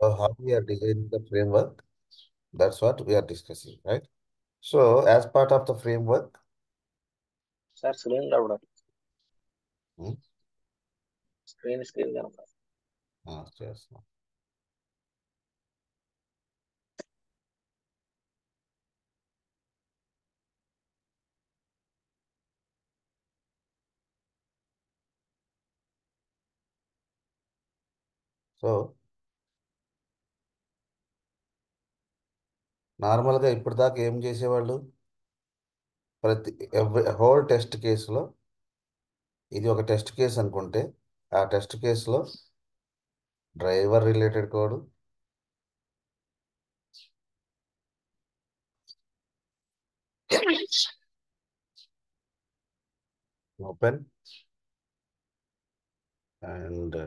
So how we are designing the framework, that's what we are discussing, right? So as part of the framework, sir screen రావడం hmm, screen కనుక చేస్తున్నాం. So నార్మల్గా ఇప్పటిదాకా ఏం చేసేవాళ్ళు? ప్రతి హోల్ టెస్ట్ కేసులో ఇది ఒక టెస్ట్ కేసు అనుకుంటే ఆ టెస్ట్ కేసులో driver related code, open and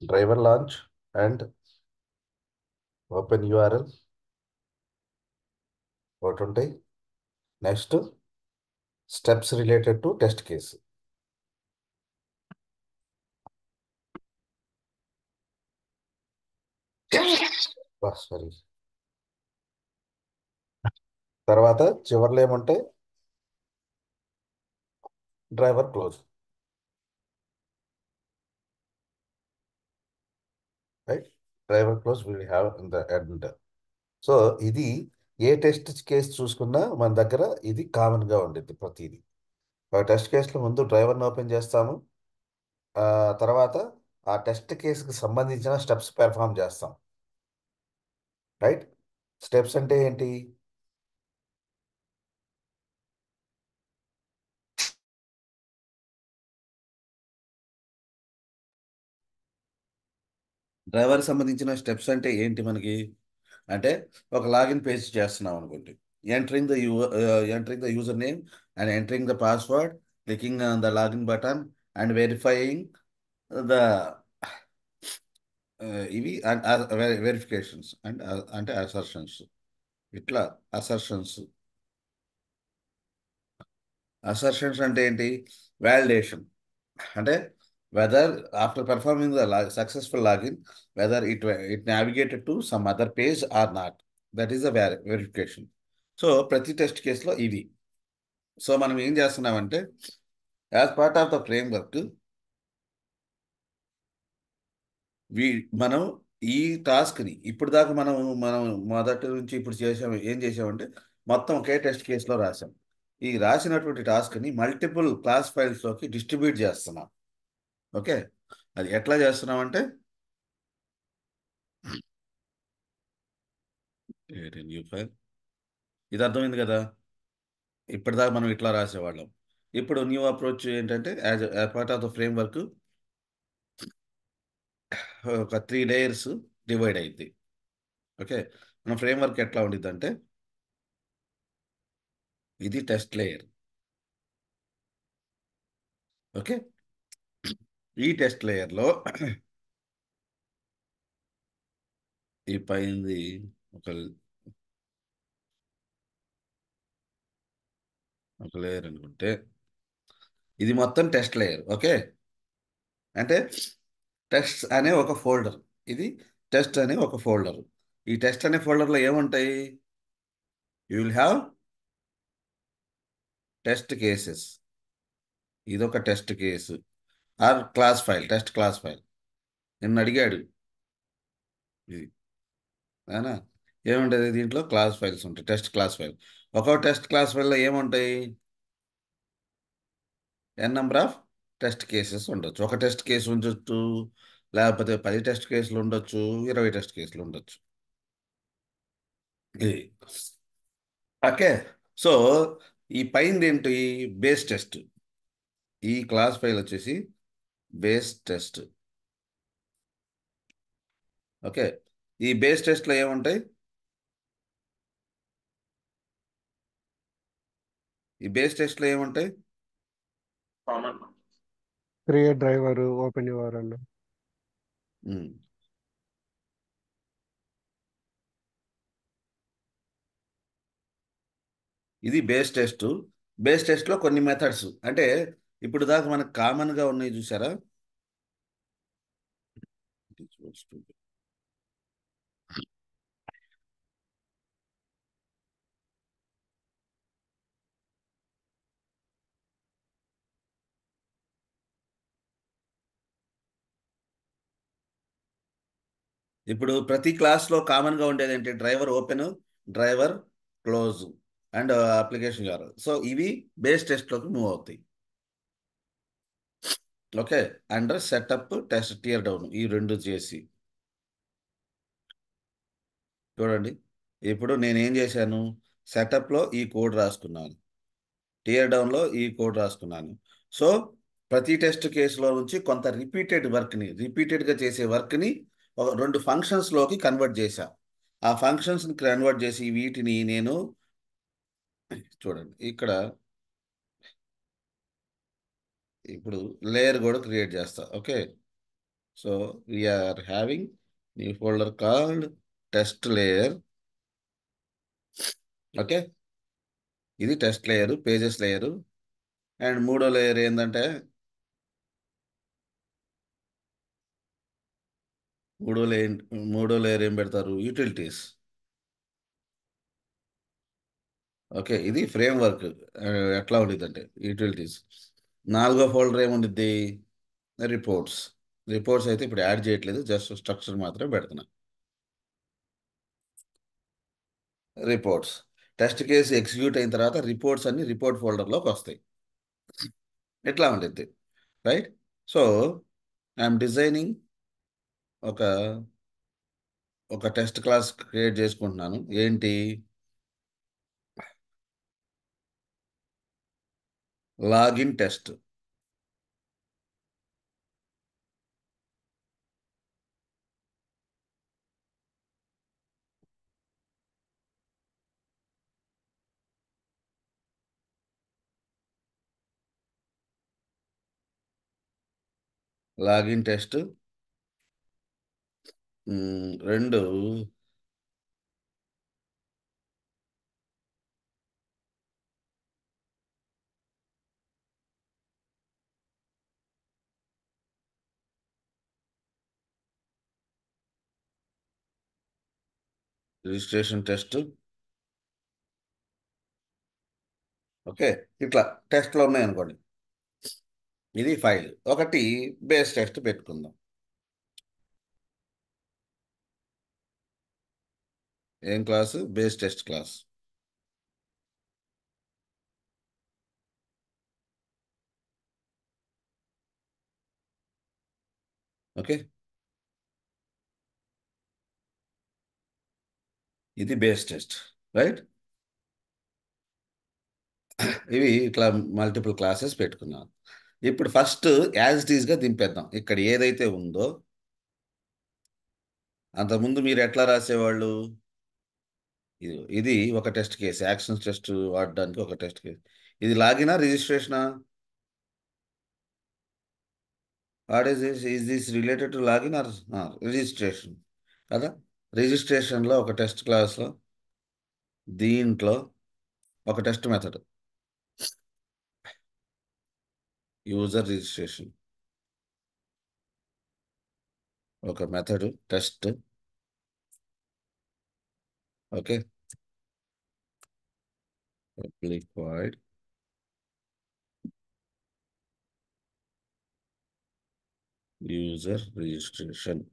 driver launch and open URL ఒకటి ఉంటాయి. Next steps related to test case. Sorry, తర్వాత చివర్లో ఏముంటాయి? Driver close, right? Driver close will have in the end. So ఇది ఏ test case చూసుకున్నా మన దగ్గర ఇది కామన్గా ఉండేది ప్రతిదీ. ఒక టెస్ట్ కేసులో ముందు డ్రైవర్ని ఓపెన్ చేస్తాము, ఆ తర్వాత ఆ టెస్ట్ కేసుకి సంబంధించిన స్టెప్స్ పెర్ఫామ్ చేస్తాం, రైట్? స్టెప్స్ అంటే ఏంటి? డ్రైవర్కి సంబంధించిన స్టెప్స్ అంటే ఏంటి మనకి? అంటే ఒక లాగిన్ పేజ్ చేస్తున్నాం అనుకోండి. Entering the user name and entering the password, clicking on the login button and verifying the ఇవి వెరిఫికేషన్స్ అండ్ అంటే అసర్షన్స్. ఇట్లా అసర్షన్స్. అసర్షన్స్ అంటే ఏంటి? వ్యాలిడేషన్. అంటే whether after performing the successful login whether it navigated to some other page or not, that is the verification. So ప్రతి test కేసులో ఇది. So మనం ఏం చేస్తున్నామంటే as part of the framework మనం ఈ టాస్క్ని ఇప్పుడు దాకా మనం మొదటి నుంచి ఇప్పుడు ఏం చేసామంటే మొత్తం ఒకే టెస్ట్ కేసులో రాసాం. ఈ రాసినటువంటి టాస్క్ని మల్టిపుల్ క్లాస్ ఫైల్స్లోకి డిస్ట్రిబ్యూట్ చేస్తున్నాం. ఓకే, అది ఎట్లా చేస్తున్నాం అంటే న్యూ ఫైల్. ఇది అర్థమైంది కదా? ఇప్పటిదాకా మనం ఇట్లా రాసేవాళ్ళం. ఇప్పుడు న్యూ అప్రోచ్ ఏంటంటే as part of the frame work ఒక 3 లేయర్స్ డివైడ్ అయింది. ఓకే, మన ఫ్రేమ్ వర్క్ ఎట్లా ఉండిద్ది అంటే ఇది టెస్ట్ లేయర్. ఓకే, ఈ టెస్ట్ లేయర్లో ఈ పైంది ఒక ఒక లేయర్ అనుకుంటే ఇది మొత్తం టెస్ట్ లేయర్. ఓకే, అంటే టెస్ట్ అనే ఒక ఫోల్డర్, ఇది టెస్ట్ అనే ఒక ఫోల్డర్. ఈ టెస్ట్ అనే ఫోల్డర్లో ఏముంటాయి? You will have test cases. ఇదొక test case or class file, test class file. నిన్ను అడిగాడు ఇది, అవునా? ఏముంటుంది దీంట్లో? క్లాస్ ఫైల్స్ ఉంటాయి, టెస్ట్ క్లాస్ ఫైల్. ఒక్కో టెస్ట్ క్లాస్ ఫైల్లో ఏముంటాయి? నెంబర్ ఆఫ్ టెస్ట్ కేసెస్ ఉండొచ్చు. ఒక టెస్ట్ కేసు ఉండొచ్చు, లేకపోతే 10 టెస్ట్ కేసులు ఉండొచ్చు, 20 టెస్ట్ కేసులు ఉండొచ్చు. ఇది ఓకే. సో ఈ పైన ఏంటి? Base test. ఈ క్లాస్ ఫైల్ వచ్చేసి బేస్ టెస్ట్. ఓకే, ఈ బేస్ టెస్ట్లో ఏముంటాయి? ఈ బేస్ టెస్ట్లో ఏముంటాయి? Common create driver, open URL. Um. ఇది బేస్ టెస్ట్. బేస్ టెస్ట్లో కొన్ని మెథడ్స్, అంటే ఇప్పుడు దాకా మనకు కామన్గా ఉన్నాయి చూసారా? ఇప్పుడు ప్రతి క్లాస్లో కామన్గా ఉండేది ఏంటి? Driver open, driver close and application గారు. సో ఇవి బేస్ టెస్ట్లోకి మూవ్ అవుతాయి. Okay. And setup, test, tear down ఈ రెండు చేసి చూడండి. ఇప్పుడు నేనేం చేశాను? సెటప్లో ఈ కోడ్ రాసుకున్నాను, టియర్ డౌన్లో ఈ కోడ్ రాసుకున్నాను. సో ప్రతి టెస్ట్ కేసులో నుంచి కొంత రిపీటెడ్గా చేసే వర్క్ని ఒక 2 ఫంక్షన్స్లోకి కన్వర్ట్ చేశా. ఆ ఫంక్షన్స్ని కన్వర్ట్ చేసి వీటిని నేను చూడండి ఇక్కడ ఇప్పుడు లేయర్ కూడా క్రియేట్ చేస్తా. Okay. So we are having new folder called test layer. Okay. ఇది test layer, pages layer. And మూడో లేయర్ ఏంటంటే మూడో లేయర్ మూడో లేయర్ ఏం పెడతారు? యూటిలిటీస్. ఓకే. ఇది ఫ్రేమ్ వర్క్ ఎట్లా ఉండిద్దంటే యూటిలిటీస్. నాలుగో ఫోల్డర్ ఏముండిద్ది? రిపోర్ట్స్. రిపోర్ట్స్ అయితే ఇప్పుడు యాడ్ చేయట్లేదు, జస్ట్ స్ట్రక్చర్ మాత్రమే పెడుతున్నా. రిపోర్ట్స్ టెస్ట్ కేసు ఎగ్జిక్యూట్ అయిన తర్వాత రిపోర్ట్స్ అన్ని రిపోర్ట్ ఫోల్డర్లోకి వస్తాయి. ఇట్లా ఉండిద్ది. రైట్. సో ఐఎమ్ డిజైనింగ్ ఒక ఒక టెస్ట్ క్లాస్ క్రియేట్ చేసుకుంటున్నాను. ఏంటి? Login test. Login test 2 registration test. Okay. ఇట్లా టెస్ట్లో ఉన్నాయనుకోండి. ఇది ఫైల్. ఒకటి బేస్ టెస్ట్ పెట్టుకుందాం. ఏం class? Base test class. Okay. ఇది బేస్ టెస్ట్. రైట్. ఇవి ఇట్లా మల్టిపుల్ క్లాసెస్ పెట్టుకున్నాను. ఇప్పుడు ఫస్ట్ యాజ్ ఇట్ ఈస్గా దింపేద్దాం. ఇక్కడ ఏదైతే ఉందో అంతకుముందు మీరు ఎట్లా రాసేవాళ్ళు? ఇది ఒక టెస్ట్ కేసు, యాక్షన్స్ టెస్ట్ వాడడానికి ఒక టెస్ట్ కేసు. ఇది లాగినా రిజిస్ట్రేషనా? What is this? Is this related to login or registration కదా? రిజిస్ట్రేషన్లో ఒక టెస్ట్ క్లాస్లో దీంట్లో ఒక టెస్ట్ మెథడ్ యూజర్ రిజిస్ట్రేషన్, ఒక method test. Okay. Public void user registration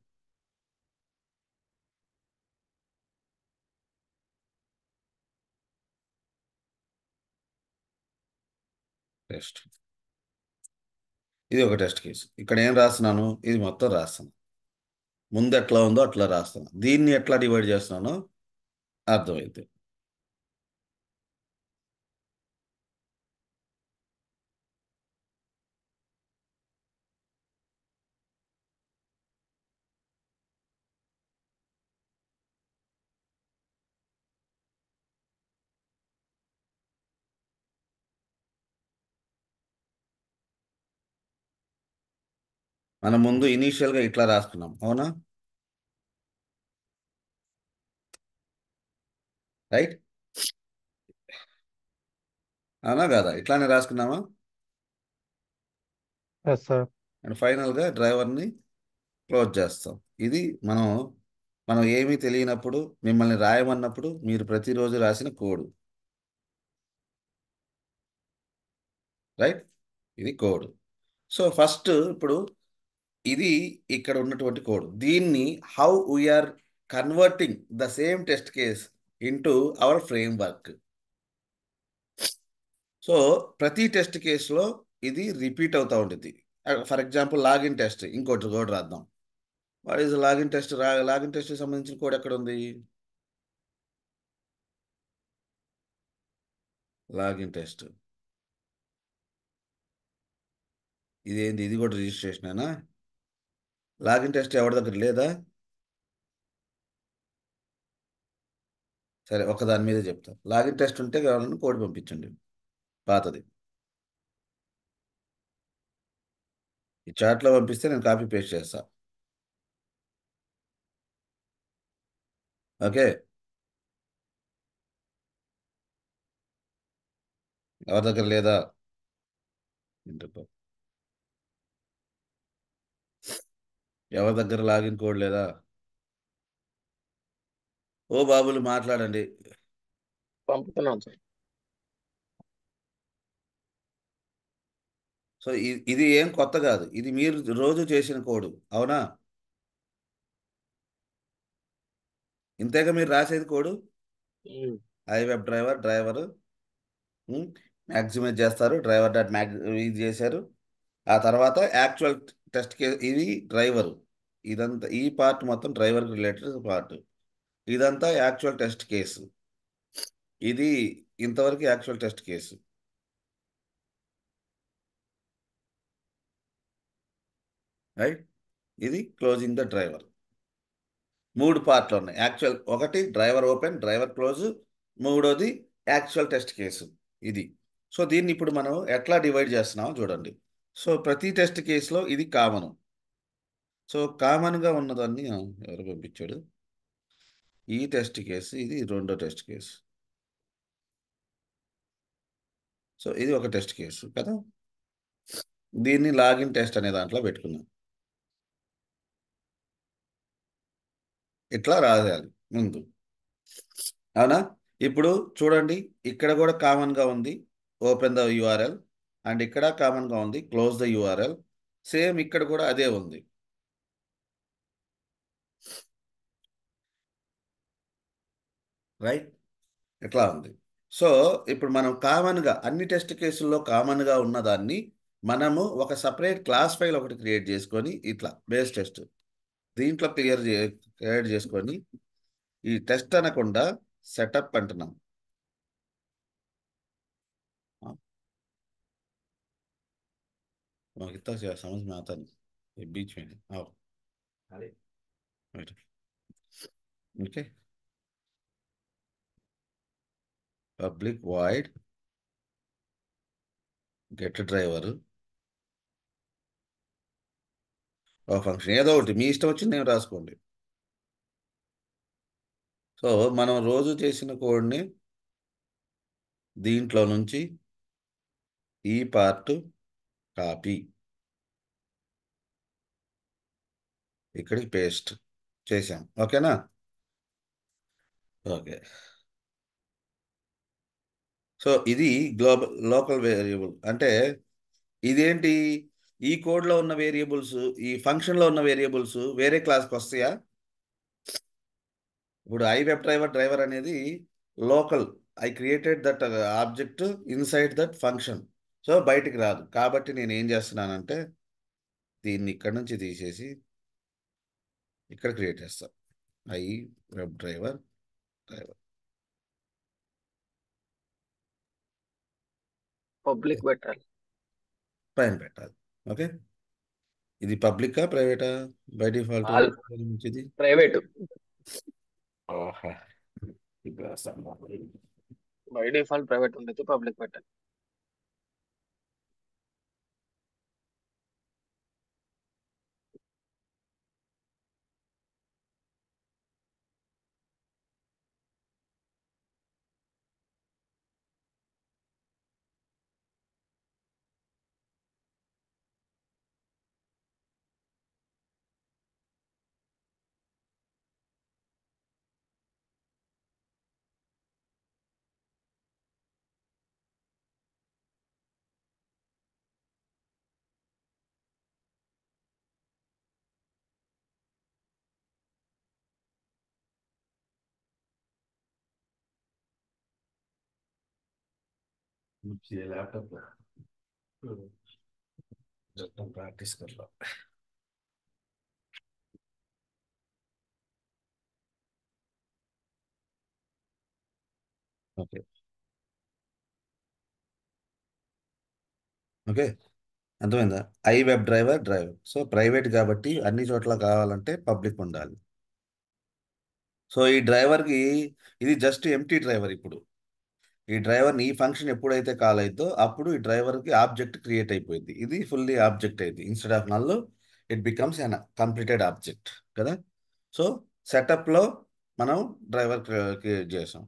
test. ఇది ఒక టెస్ట్ కేసు. ఇక్కడ ఏం రాస్తున్నాను? ఇది మొత్తం రాస్తాను. ముందు ఎట్లా ఉందో అట్లా రాస్తాను. దీన్ని ఎట్లా డివైడ్ చేస్తున్నానో అర్థమైంది. మనం ముందు ఇనీషియల్గా ఇట్లా రాసుకున్నాం, అవునా? రైట్. అవునా కాదా? ఇట్లానే రాసుకున్నామా? Yes sir. అండ్ ఫైనల్గా డ్రైవర్ని క్లోజ్ చేస్తాం. ఇది మనం మనం ఏమీ తెలియనప్పుడు మిమ్మల్ని రాయమన్నప్పుడు మీరు ప్రతిరోజు రాసిన కోడ్. రైట్, ఇది కోడ్. సో ఫస్ట్ ఇప్పుడు ఇది ఇక్కడ ఉన్నటువంటి కోడ్. దీన్ని how we are converting the same test case into our framework. So ప్రతి టెస్ట్ కేసులో ఇది రిపీట్ అవుతూ ఉంటుంది. ఫర్ ఎగ్జాంపుల్ లాగిన్ టెస్ట్, ఇంకోటి కోడ్ రాద్దాం. What is login test? Login టెస్ట్కి సంబంధించిన కోడ్ ఎక్కడ ఉంది? లాగిన్ టెస్ట్ ఇదేంది? ఇది కూడా రిజిస్ట్రేషనేనా? లాగిన్ టెస్ట్ ఎవరి దగ్గర లేదా? సరే, ఒక దాని మీదే చెప్తా. లాగిన్ టెస్ట్ ఉంటే కావాలని కోడ్ పంపించండి, పాతది. ఈ చాట్లో పంపిస్తే నేను కాపీ పేస్ట్ చేస్తా. ఓకే, ఎవరి దగ్గర లేదా? ఎవరి దగ్గర లాగిన్ కోడ్ లేదా? ఓ బాబులు మాట్లాడండి. పంపుతున్నాం సార్. సో ఇది ఏం కొత్త కాదు, ఇది మీరు రోజు చేసిన కోడ్, అవునా? ఇంతేగా మీరు రాసేది code. I web driver maximise చేస్తారు, డ్రైవర్ డాట్ ఇది చేశారు. ఆ తర్వాత యాక్చువల్ టెస్ట్ కేస్, ఇది డ్రైవరు. ఇదంతా ఈ పార్ట్ మొత్తం డ్రైవర్కి రిలేటెడ్ పార్ట్. ఇదంతా యాక్చువల్ టెస్ట్ కేసు. ఇది ఇంతవరకు యాక్చువల్ టెస్ట్ కేసు. రైట్, ఇది క్లోజింగ్ ద డ్రైవర్. 3 పార్ట్లు ఉన్నాయి. యాక్చువల్ ఒకటి డ్రైవర్ ఓపెన్, డ్రైవర్ క్లోజ్, మూడోది యాక్చువల్ టెస్ట్ కేసు ఇది. సో దీన్ని ఇప్పుడు మనం ఎట్లా డివైడ్ చేస్తున్నామో చూడండి. సో ప్రతి టెస్ట్ కేసులో ఇది కామన్. సో కామన్గా ఉన్నదాన్ని ఎవరు పంపించాడు? ఈ టెస్ట్ కేసు, ఇది రెండో టెస్ట్ కేసు. సో ఇది ఒక టెస్ట్ కేసు కదా. దీన్ని లాగిన్ టెస్ట్ అనే దాంట్లో పెట్టుకున్నాం. ఇట్లా రాయాలి ముందు, అవునా? ఇప్పుడు చూడండి, ఇక్కడ కూడా కామన్గా ఉంది ఓపెన్ ద యూఆర్ఎల్, అండ్ ఇక్కడ కామన్గా ఉంది క్లోజ్ ద యూఆర్ఎల్. సేమ్ ఇక్కడ కూడా అదే ఉంది. రైట్, ఇట్లా ఉంది. సో ఇప్పుడు మనం కామన్గా అన్ని టెస్ట్ కేసుల్లో కామన్గా ఉన్నదాన్ని మనము ఒక సపరేట్ క్లాస్ ఫైల్ ఒకటి క్రియేట్ చేసుకొని, ఇట్లా బేస్ టెస్ట్ దీంట్లో క్రియేట్ చేసుకొని, ఈ టెస్ట్ అనకుండా సెటప్ అంటున్నాం. इतना समझ में आता नहीं, ये बीच में है। आओ, okay, public void get driver ఒక ఫంక్షన్, ఏదో ఒకటి మీ ఇష్టం వచ్చింది నేను రాసుకోండి. సో మనం రోజు చేసిన కోడ్ని దీంట్లో నుంచి ఈ పార్ట్ కాపీ ఇక్కడికి పేస్ట్ చేసాం. ఓకేనా? ఓకే. సో ఇది లోకల్ వేరియబుల్ అంటే ఇదేంటి? ఈ కోడ్లో ఉన్న వేరియబుల్స్, ఈ ఫంక్షన్లో ఉన్న వేరియబుల్స్ వేరే క్లాస్కి వస్తాయా? ఇప్పుడు ఐ వెబ్ డ్రైవర్ అనేది local. I created that object inside that function. So బయటికి రాదు. కాబట్టి నేను ఏం చేస్తున్నానంటే దీన్ని ఇక్కడ నుంచి తీసేసి ఇక్కడ క్రియేట్ చేస్తాను. ఐ వెబ్ డ్రైవర్ పబ్లిక్ పెట్టాలి, పైన పెట్టాలి. ఓకే, ఇది పబ్లికా ప్రైవేటా? బై డిఫాల్ట్ ఆల్ మంచిది. ప్రైవేట్. ఓహా, బై డిఫాల్ట్ ప్రైవేట్ ఉండేది, పబ్లిక్ పెట్టాలి. लैपटॉप प्रैक्टिस कर लो. ఓకే ఓకే అర్థమైందా? I web driver so private కాబట్టి అన్ని చోట్ల కావాలంటే పబ్లిక్ ఉండాలి. సో ఈ డ్రైవర్కి ఇది జస్ట్ ఎంటీ డ్రైవర్. ఇప్పుడు ఈ డ్రైవర్ని ఈ ఫంక్షన్ ఎప్పుడైతే కాల్ అయిద్దో అప్పుడు ఈ డ్రైవర్కి ఆబ్జెక్ట్ క్రియేట్ అయిపోయింది. ఇది ఫుల్లీ ఆబ్జెక్ట్ అయింది. Instead of null it becomes an completed object కదా. సో సెటప్లో మనం డ్రైవర్ క్రియేట్ చేసాం.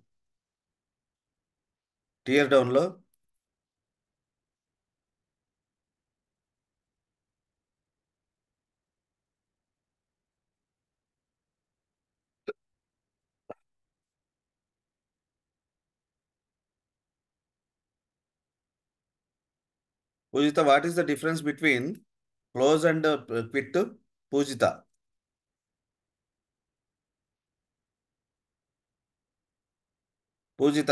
టియర్ డౌన్లో Pujitha, what is the difference between close and quit? Pujitha, Pujitha,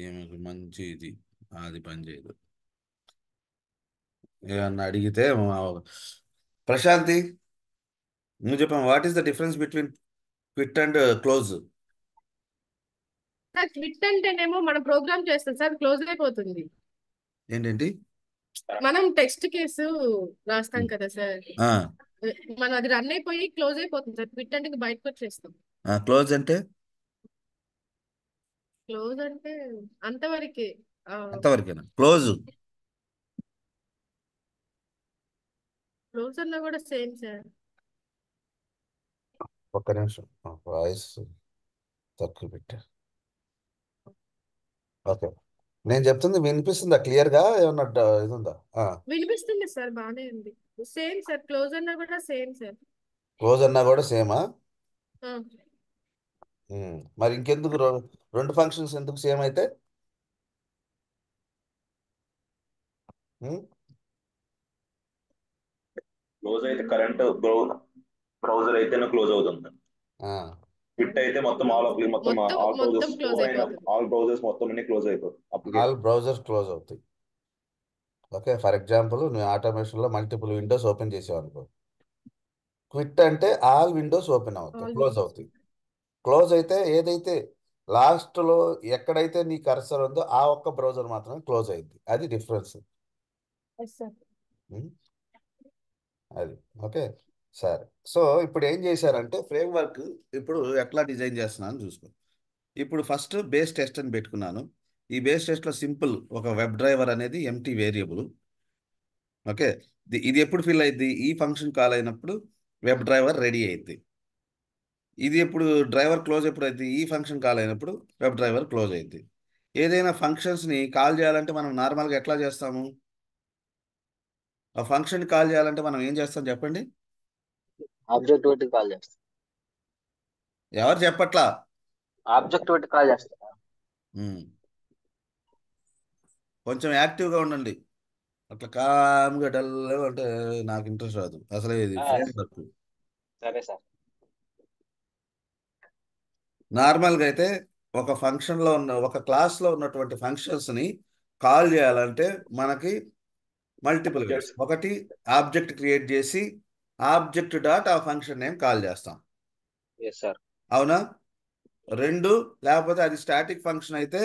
ఏమి మంచి ఇది అది పని చేయదు. ఏమన్నా అడిగితే ప్రశాంతి నువ్వు చెప్పాము, what is the difference between quit and close? Sir quit అంటేనేమో మనం ప్రోగ్రామ్ చేస్తాం సార్, క్లోజ్ అయిపోతుంది. ఏంటండి? మనం టెక్స్ట్ కేసు రాస్తాం కదా సార్, ఆ, మనం అది రన్ అయిపోయి క్లోజ్ అయిపోతుంది సార్. క్విట్ అంటే బయటకు వచ్చేస్తాం. క్లోజ్ అంటే క్లోజ్ అంటే అంతవరకే. అంతవరకేనా? క్లోజ్ క్లోజ్ అన్నా కూడా సేమ్ సార్. ఒక్క నిమిషం వాయిస్ తక్కువ పెట్టా. ఓకే, నేను చెప్తుంది వినిపిస్తుందా క్లియర్గా? ఏమన్నా ఇది ఉందా? వినిపిస్తుంది సార్, బాగానే ఉంది. సేమ్ సార్, క్లోజ్ అన్నా కూడా సేమ్ సార్. క్లోజ్ అన్నా కూడా సేమా? మరి ఇంకెందుకు రెండు ఫంక్షన్స్ ఎందుకు సేమ్ అయితే? క్లోజ్ అయితే కరెంట్ బ్రౌజర్ అయితేనే క్లోజ్ అవుతుంది. ఫిట్ అయితే మొత్తం మొత్తం ఆల్ బ్రౌజర్స్ క్లోజ్ అయిపోతుంది. ఆల్ బ్రౌజర్స్ మొత్తం అన్ని క్లోజ్ అయిపోతుంది. ఆల్ బ్రౌజర్స్ క్లోజ్ అవుతాయి. ఓకే, ఫర్ ఎగ్జాంపుల్ నువ్వు ఆటోమేషన్లో మల్టిపుల్ విండోస్ ఓపెన్ చేసావు అనుకో, క్విట్ అంటే ఆల్ విండోస్ ఓపెన్ అవుతాయి, క్లోజ్ అవుతాయి. క్లోజ్ అయితే ఏదైతే లాస్ట్లో ఎక్కడైతే నీ కర్సర్ ఉందో ఆ ఒక్క బ్రౌజర్ మాత్రమే క్లోజ్ అయింది. అది డిఫరెన్స్. అది ఓకే సరే. సో ఇప్పుడు ఏం చేశారంటే ఫ్రేమ్వర్క్ ఇప్పుడు ఎట్లా డిజైన్ చేస్తున్నాను చూసుకో. ఇప్పుడు ఫస్ట్ బేస్ టెస్ట్ అని పెట్టుకున్నాను. ఈ బేస్ టెస్ట్లో సింపుల్ ఒక వెబ్ డ్రైవర్ అనేది ఎంటీ వేరియబుల్. ఓకే, ఇది ఎప్పుడు ఫిల్ అయింది? ఈ ఫంక్షన్ కాల్ అయినప్పుడు వెబ్ డ్రైవర్ రెడీ అయింది. ఇది ఎప్పుడు డ్రైవర్ క్లోజ్ ఎప్పుడు అయింది? ఈ ఫంక్షన్ కాల్ అయినప్పుడు వెబ్ డ్రైవర్ క్లోజ్ అయింది. ఏదైనా ఫంక్షన్స్ని కాల్ చేయాలంటే మనం నార్మల్గా ఎట్లా చేస్తాము? ఆ ఫంక్షన్ కాల్ చేయాలంటే మనం ఏం చేస్తాం చెప్పండి? ఆబ్జెక్ట్ పెట్టి కాల్ చేస్తా. ఎవరు చెప్పట్లా? ఆబ్జెక్ట్ పెట్టి కాల్ చేస్తా. కొంచెం యాక్టివ్గా ఉండండి. అట్లా కామ్గా డల్గా అంటే నాకు ఇంట్రెస్ట్ రాదు అసలు. ఇది ఫ్రేమ్ వర్క్. సరే సార్. నార్మల్గా అయితే ఒక ఫంక్షన్లో ఉన్న ఒక క్లాస్లో ఉన్నటువంటి ఫంక్షన్స్ని కాల్ చేయాలంటే మనకి మల్టిపుల్ వేస్. ఒకటి ఆబ్జెక్ట్ క్రియేట్ చేసి ఆబ్జెక్ట్ డాట్ ఆ ఫంక్షన్ నేమ్ కాల్ చేస్తాం, అవునా? రెండు, లేకపోతే అది స్టాటిక్ ఫంక్షన్ అయితే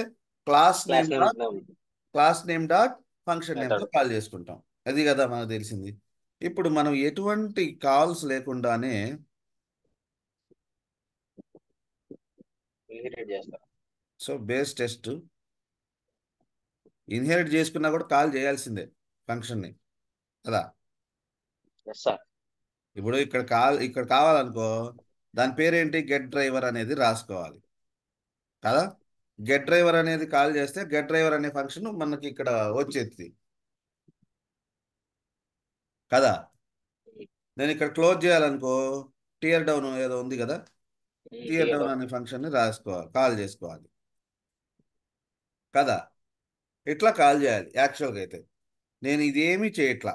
క్లాస్ నేమ్ డాట్ ఫంక్షన్ నేమ్తో కాల్ చేసుకుంటాం. అది కదా మనకు తెలిసింది. ఇప్పుడు మనం ఎటువంటి కాల్స్ లేకుండానే సో బేస్ టెస్ట్ ఇన్హెరిట్ చేసుకున్నా కూడా కాల్ చేయాల్సిందే ఫంక్షన్ని కదా. ఇప్పుడు ఇక్కడ కావాలనుకో, దాని పేరేంటి? గెట్ డ్రైవర్ అనేది రాసుకోవాలి కదా. గెట్ డ్రైవర్ అనేది కాల్ చేస్తే గెట్ డ్రైవర్ అనే ఫంక్షన్ మనకి ఇక్కడ వచ్చేది కదా. నేను ఇక్కడ క్లోజ్ చేయాలనుకో, టియర్ డౌన్ ఏదో ఉంది కదా, టియర్ డౌన్ అనే ఫంక్షన్ని రాసుకోవాలి, కాల్ చేసుకోవాలి కదా. ఇట్లా కాల్ చేయాలి యాక్చువల్గా అయితే. నేను ఇదేమీ చేయట్లా.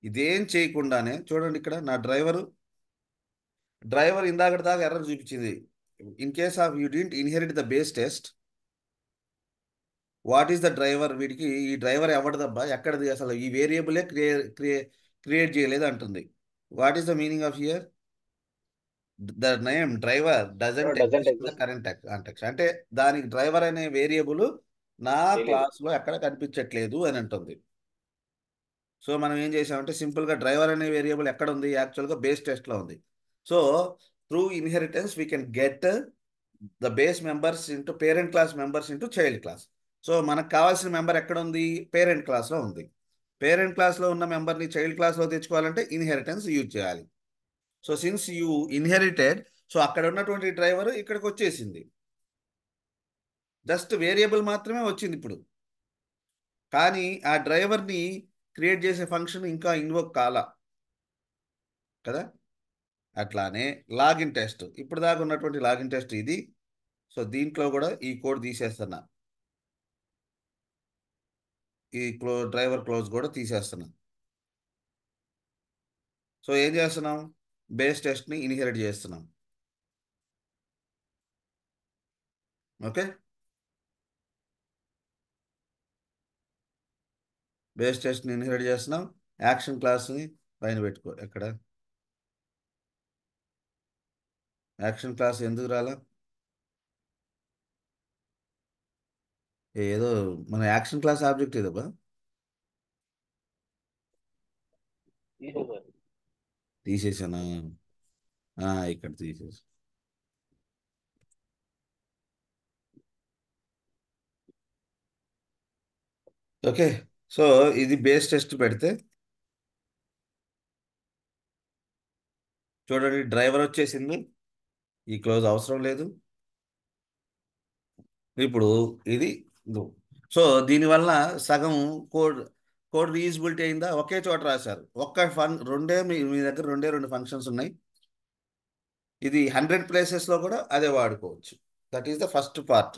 ఇదేం చేయకుండానే చూడండి ఇక్కడ నా డ్రైవర్ ఇందాక దాకా ఎర్రర్ చూపించింది. In case of you didn't inherit the base test, what is the driver, వీడికి ఈ డ్రైవర్ ఎవరిదబ్బా, ఎక్కడిది, అసలు ఈ వేరియబులే క్రియేట్ చేయలేదు అంటుంది. What is the meaning of here? The name driver doesn't doesn't exist the exist. Current context. అంటే దానికి driver అనే వేరియబుల్ నా తెలీదు. క్లాస్లో ఎక్కడ కనిపించట్లేదు అని అంటుంది. సో మనం ఏం చేసామంటే సింపుల్గా డ్రైవర్ అనే వేరియబుల్ ఎక్కడ ఉంది, యాక్చువల్గా బేస్ టెస్ట్లో ఉంది. So through inheritance we can get the base members into parent class members into child class. So మనకు కావాల్సిన మెంబర్ ఎక్కడ ఉంది, పేరెంట్ క్లాస్లో ఉంది. పేరెంట్ క్లాస్లో ఉన్న మెంబర్ని చైల్డ్ క్లాస్లో తెచ్చుకోవాలంటే ఇన్హెరిటెన్స్ యూజ్ చేయాలి. So since you inherited, so అక్కడ ఉన్నటువంటి డ్రైవర్ ఇక్కడికి వచ్చేసింది, జస్ట్ వేరియబుల్ మాత్రమే వచ్చింది ఇప్పుడు. కానీ ఆ డ్రైవర్ని క్రియేట్ చేసే ఫంక్షన్ ఇంకా ఇన్వోక్ కాలా కదా. అట్లానే లాగిన్ టెస్ట్, ఇప్పుడు దాకా ఉన్నటువంటి లాగిన్ టెస్ట్ ఇది. సో దీంట్లో కూడా ఈ కోడ్ తీసేస్తున్నా, ఈ డ్రైవర్ క్లోజ్ కూడా తీసేస్తున్నా. సో ఏం చేస్తున్నాం, బేస్ టెస్ట్ని ఇన్హెరిట్ చేస్తున్నాం. ఓకే, బేస్ టెస్ట్ని ఇన్హెరిట్ చేస్తున్నాం. యాక్షన్ క్లాస్ని పైన పెట్టుకో. ఎక్కడ యాక్షన్ క్లాస్ ఎందుకు రాలా? ఏదో మన యాక్షన్ క్లాస్ ఆబ్జెక్ట్ ఏదబ్బా, తీసేశారు. తీసేసానా? ఇక్కడ తీసేసి. ఓకే, సో ఇది బేస్ టెస్ట్ పెడితే చూడండి డ్రైవర్ వచ్చేసింది, ఈ క్లోజ్ అవసరం లేదు. ఇప్పుడు ఇది సో దీనివల్ల సగం కోడ్ రీయూజబిలిటీ అయిందా, ఒకే చోట రాశారు. మీ దగ్గర రెండు ఫంక్షన్స్ ఉన్నాయి. ఇది 100 ప్లేసెస్లో కూడా అదే వాడుకోవచ్చు. That is the first part.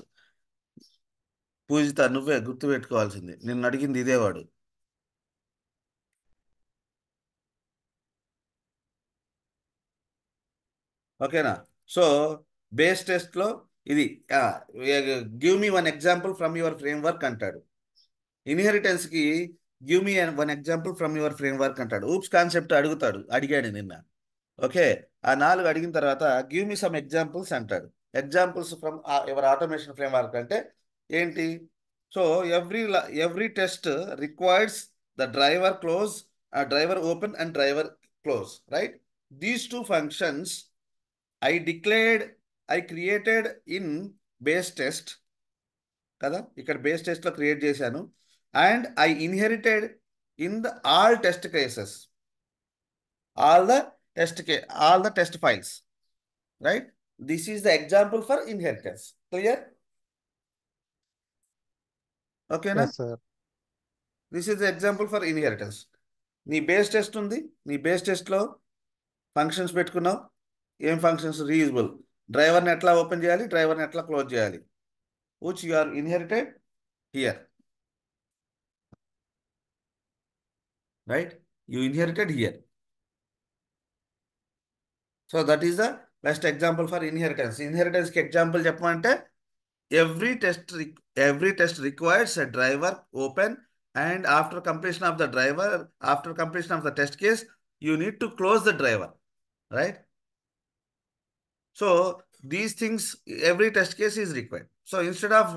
Pujitha నువ్వే గుర్తుపెట్టుకోవాల్సింది, నిన్ను అడిగింది ఇదే వాడు. ఓకేనా? సో బేస్ టెస్ట్లో ఇది give me one example from your framework అంటాడు. ఇన్హెరిటెన్స్కి give me one example from your framework అంటాడు. ఊప్స్ కాన్సెప్ట్ అడిగాడు నిన్న. ఓకే, ఆ 4 అడిగిన తర్వాత గివ్ మీ సమ్ ఎగ్జాంపుల్స్ అంటాడు. Examples from your automation framework అంటే ఏంటి? So every test requires the driver close, driver open and driver close, right? These 2 functions I created in base test కదా, ఇక్కడ బేస్ టెస్ట్లో create చేశాను. And I inherited in the all test cases, all the test files, right? This is the example for inheritance. Clear? Okay na? Yes sir. This is the example for inheritance. నీ base test ఉంది, నీ base టెస్ట్లో functions పెట్టుకున్నావు. ఏం functions? Reusable. డ్రైవర్ని ఎట్లా open చేయాలి, డ్రైవర్ని ఎట్లా క్లోజ్ చేయాలి, which you are inherited here, right? You inherited here. So that is the best example for inheritance. Inheritance ki example చెప్పమంటే every test requires a driver open, and after completion of the test case, you need to close the driver, right? So these things, every test case is required. So instead of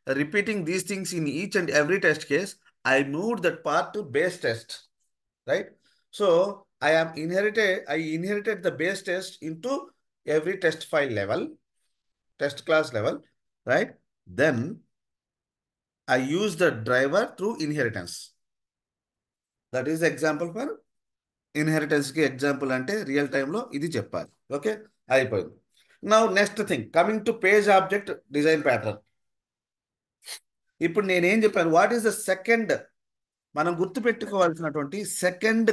repeating these things in each and every test case, I moved that part to base test, right? So I inherited the base test into every test file level, test class level, right? Then I use the driver through inheritance. That is the example for inheritance ki example ante real time lo idi cheppali. Okay, అయిపోయింది. Now next thing, coming to page object design pattern. ఇప్పుడు నేనేం చెప్పాను, what is the second, మనం గుర్తుపెట్టుకోవాల్సినటువంటి second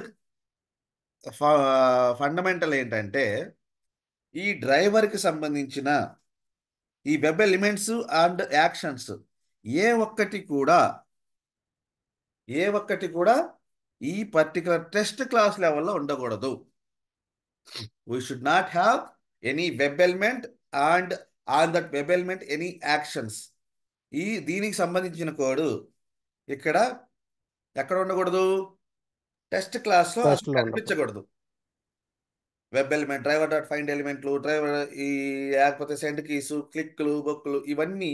fundamental ఏంటంటే, ఈ డ్రైవర్కి సంబంధించిన ఈ వెబ్ ఎలిమెంట్స్ అండ్ యాక్షన్స్ ఏ ఒక్కటి కూడా ఈ పర్టికులర్ టెస్ట్ క్లాస్ లెవెల్లో ఉండకూడదు. We should not have any web element and on that web element any actions. దీనికి సంబంధించిన కోడ్ ఇక్కడ ఎక్కడ ఉండకూడదు? టెస్ట్ క్లాస్లో టెస్ట్ అసలు లో ఉండకూడదు. కనిపించకూడదు. Web element, driver dot find ఎలిమెంట్లు, డ్రైవర్ లేకపోతే సెండ్ కీస్, క్లిక్లు, బొక్కులు, ఇవన్నీ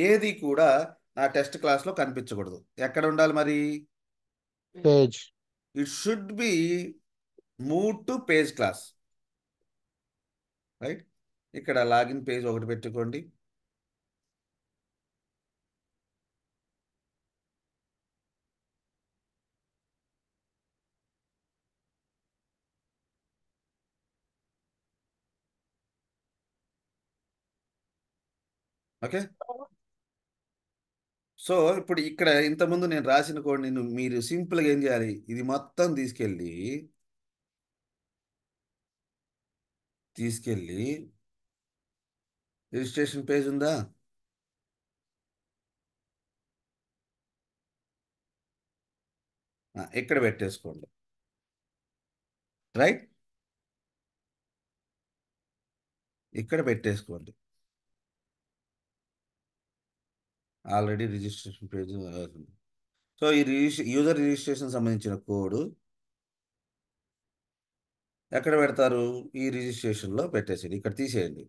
ఏది కూడా నా టెస్ట్ క్లాస్లో కనిపించకూడదు. ఎక్కడ ఉండాలి మరి? Page. It should be move to page class, right? ఇక్కడ లాగిన్ పేజ్ ఒకటి పెట్టుకోండి. ఓకే. సో ఇప్పుడు ఇక్కడ ఇంతకుముందు నేను రాసిన కోడ్ మీరు సింపుల్గా ఏం చేయాలి? ఇది మొత్తం తీసుకెళ్ళి రిజిస్ట్రేషన్ పేజ్ ఉందా? ఇక్కడ పెట్టేసుకోండి, రైట్? ఇక్కడ పెట్టేసుకోండి. Already registration page. సో ఈ యూజర్ రిజిస్ట్రేషన్ సంబంధించిన కోడ్ ఎక్కడ పెడతారు? ఈ రిజిస్ట్రేషన్లో పెట్టేసేయండి, ఇక్కడ తీసేయండి.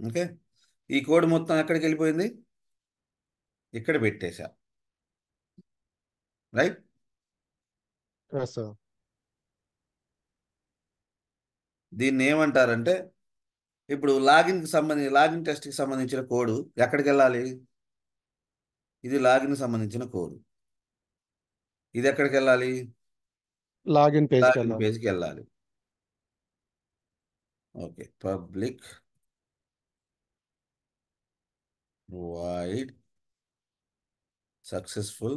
ఓకే. ఈ కోడ్ మొత్తం ఎక్కడికి వెళ్ళిపోయింది? ఇక్కడ పెట్టేశా, రైట్? Yes sir. దీన్ని ఏమంటారంటే, ఇప్పుడు లాగిన్ టెస్ట్కి సంబంధించిన కోడ్ ఎక్కడికి వెళ్ళాలి? ఇది లాగిన్ సంబంధించిన కోడ్. ఇది ఎక్కడికి వెళ్ళాలి? లాగిన్ పేజ్కి లాగిన్ వెళ్ళాలి. పేజ్కి వెళ్ళాలి. Okay. Public void successful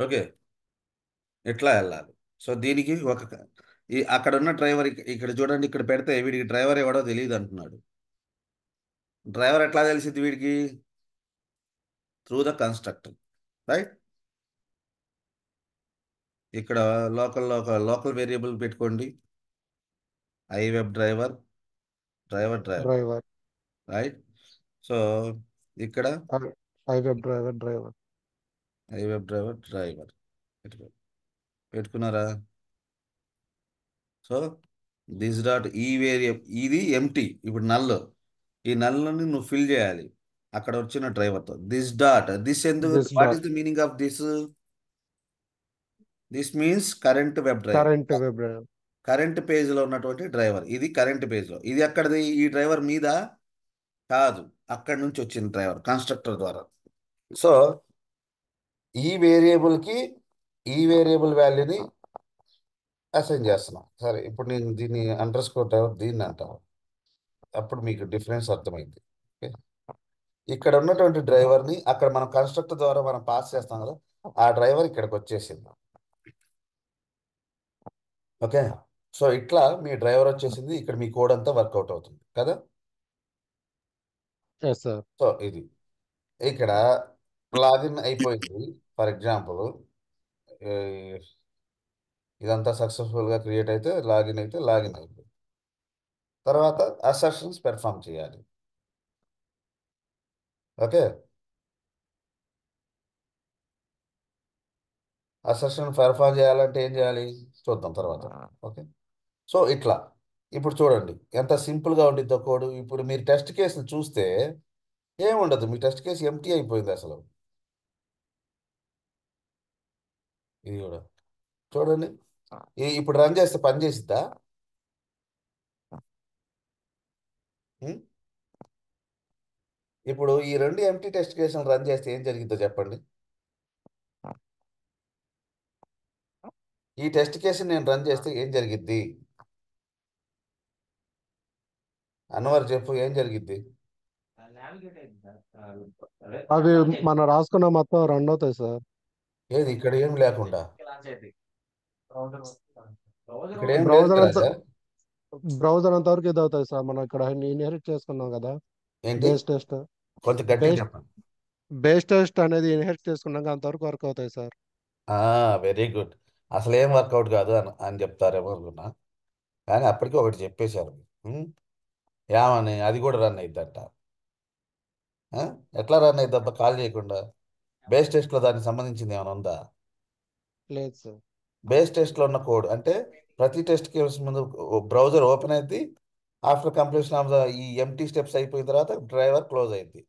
okay. ఎట్లా వెళ్ళాలి? సో దీనికి అక్కడ ఉన్న డ్రైవర్ ఇక్కడ చూడండి, ఇక్కడ పెడితే వీడికి డ్రైవర్ ఎవడో తెలియదు అంటున్నాడు. డ్రైవర్ ఎట్లా తెలిసింది వీడికి? Through the constructor, right? ఇక్కడ లోకల్ వేరియబుల్ పెట్టుకోండి. iWeb driver, driver. Right? So ఇక్కడ iWeb డ్రైవర్ iWeb డ్రైవర్ పెట్టుకున్నారా? సో దిస్ డాట్ ఈ వేరియబుల్ ఇది ఎంటీ, ఇప్పుడు ఈ నల్లని నువ్వు ఫిల్ చేయాలి అక్కడ వచ్చిన డ్రైవర్తో. దిస్ ఎందుకు? What is the meaning of this? This means current web driver, current పేజ్లో ఉన్నటువంటి డ్రైవర్. ఇది కరెంట్ పేజ్లో. ఇది ఎక్కడిది? ఈ డ్రైవర్ మీద కాదు, అక్కడి నుంచి వచ్చిన డ్రైవర్ కన్స్ట్రక్టర్ ద్వారా. సో ఈ వేరియబుల్ వాల్యూని అసైన్ చేస్తున్నాం. సరే, ఇప్పుడు నేను దీన్ని అండర్స్కోర్ డ్రైవర్ దీన్ని అంటాను. అప్పుడు మీకు డిఫరెన్స్ అర్థమైంది. ఓకే. ఇక్కడ ఉన్నటువంటి డ్రైవర్ని అక్కడ మనం కన్స్ట్రక్టర్ ద్వారా మనం పాస్ చేస్తాం కదా, ఆ డ్రైవర్ ఇక్కడికి వచ్చేసింది. ఓకే. సో ఇట్లా మీ డ్రైవర్ వచ్చేసింది. ఇక్కడ మీ కోడ్ అంతా వర్కౌట్ అవుతుంది కదా. Yes sir. సో ఇది ఇక్కడ లాగిన్ అయిపోయింది. ఫర్ ఎగ్జాంపుల్ ఇదంతా సక్సెస్ఫుల్గా క్రియేట్ అయితే లాగిన్ అయిపోయింది. తర్వాత అసర్షన్స్ పెర్ఫామ్ చేయాలి. ఓకే. అసర్షన్ పెర్ఫామ్ చేయాలంటే ఏం చేయాలి చూద్దాం తర్వాత. ఓకే. సో ఇట్లా ఇప్పుడు చూడండి ఎంత సింపుల్గా ఉండిద్దో కోడ్. ఇప్పుడు మీరు టెస్ట్ కేసుని చూస్తే ఏముండదు, మీ టెస్ట్ కేసు ఎంటీ అయిపోయింది అసలు. ఇది కూడా చూడండి, ఇప్పుడు రన్ చేస్తే పని చేసిద్దా? ఇప్పుడు ఈ రెండు ఎంటీ టెస్ట్ కేసులు రన్ చేస్తే ఏం జరిగిద్దో చెప్పండి. ఈ టెస్ట్ కేసుని నేను రన్ చేస్తే ఏం జరిగిద్ది? అన్వర్ చెప్పు, ఏం జరిగిద్ది? అవి మనం రాసుకున్న మొత్తం రన్ అవుతాయి సార్. ఏది ఇక్కడ ఏం లేకుండా ఇక్కడ ఏం లేదు బ్రౌజర్ అంతా రాజా. బ్రౌజర్ అంతవరకు ఇది అవుతుంది సార్. మనం ఇక్కడ ఇన్హెరిట్ చేసుకున్నాం కదా ఏంటి బేస్ టెస్ట్. కొంచెం గట్టిగా బేస్ చెప్పండి. బేస్ టెస్ట్ అనేది ఇన్హెరిట్ చేసుకున్నాక అంతవరకు వర్క్ అవుతాయి సార్. Very good. అసలు ఏం వర్కౌట్ కాదు అని అని చెప్తారేమో అనుకున్నా, కానీ అప్పటికి ఒకటి చెప్పేశారు. ఉం? ఏమని అది కూడా రన్ అయిద్దంట. ఆ? ఎట్లా రన్ అయిద్దబ్బా కాల్ చేయకుండా? బేస్ టెస్ట్లో దానికి సంబంధించింది ఏమైనా ఉందా? లేదు సార్. బేస్ టెస్ట్లో ఉన్న కోడ్ అంటే ప్రతి టెస్ట్ కేసు ముందు బ్రౌజర్ ఓపెన్ అయింది. ఆఫ్టర్ కంప్లీషన్ ఆఫ్ ద ఈ ఎంటీ స్టెప్స్ అయిపోయిన తర్వాత డ్రైవర్ క్లోజ్ అయింది.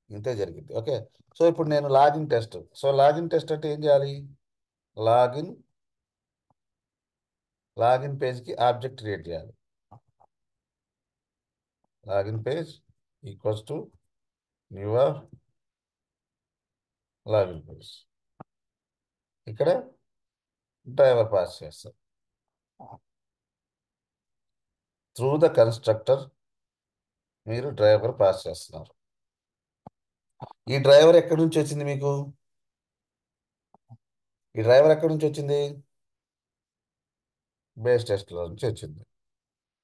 ఇంతే జరిగింది. ఓకే. సో ఇప్పుడు నేను login test. So login test అంటే ఏం చేయాలి? లాగిన్ లాగిన్ పేజ్కి ఆబ్జెక్ట్ క్రియేట్ చేయాలి. Login page equals to newer login page. ఇక్కడ డ్రైవర్ పాస్ చేస్తాం. త్రూ ద కన్స్ట్రక్టర్ మీరు డ్రైవర్ పాస్ చేస్తున్నారు. ఈ డ్రైవర్ ఎక్కడి నుంచి వచ్చింది మీకు? ఈ డ్రైవర్ ఎక్కడి నుంచి వచ్చింది? బేస్ టెస్ట్లో నుంచి వచ్చింది.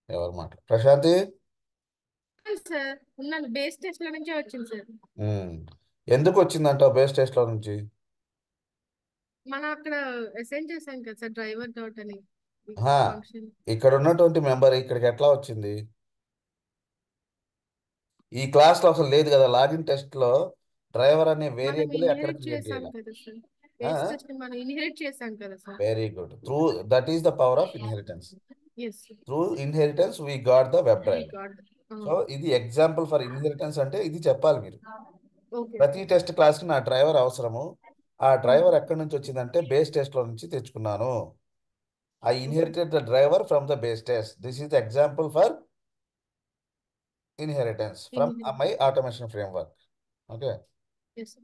ఎవరు మాట ప్రశాంతి? సార్ ఉన్నాను, బేస్ టెస్ట్ లో నుంచే వచ్చింది సార్. ఎందుకు వచ్చిందంట బేస్ టెస్ట్లో నుంచి? మనం అక్కడ అసైన్ చేశాం కదా సార్ డ్రైవర్ డాట్ అని హా, ఫంక్షన్. ఇక్కడ ఉన్నటువంటి మెంబర్ ఇక్కడికి ఎట్లా వచ్చింది? ఈ క్లాస్లో అసలు లేదు కదా. లాగిన్ టెస్ట్లో డ్రైవర్ అనే మనం వేరియబుల్ ఎక్కడ ఇన్హెరిట్ క్రియేట్ చేసాం చేయాలి? కదా సార్, బేస్ టెస్ట్ ని మనం ఇన్హెరిట్ చేసాం కదా sir. Very good. Through that is the power of inheritance. Yes through inheritance we got the web V driver. Got. So ఇది ఎగ్జాంపుల్ ఫర్ ఇన్హెరిటెన్స్ అంటే ఇది చెప్పాలి మీరు. ఓకే ప్రతి టెస్ట్ క్లాస్కి నా డ్రైవర్ అవసరము. ఆ డ్రైవర్ ఎక్కడి నుంచి వచ్చిందంటే బేస్ టెస్ట్లో నుంచి తెచ్చుకున్నాను. I inherited the driver from the base test. This is the example for inheritance from my automation framework. Okay. Yes.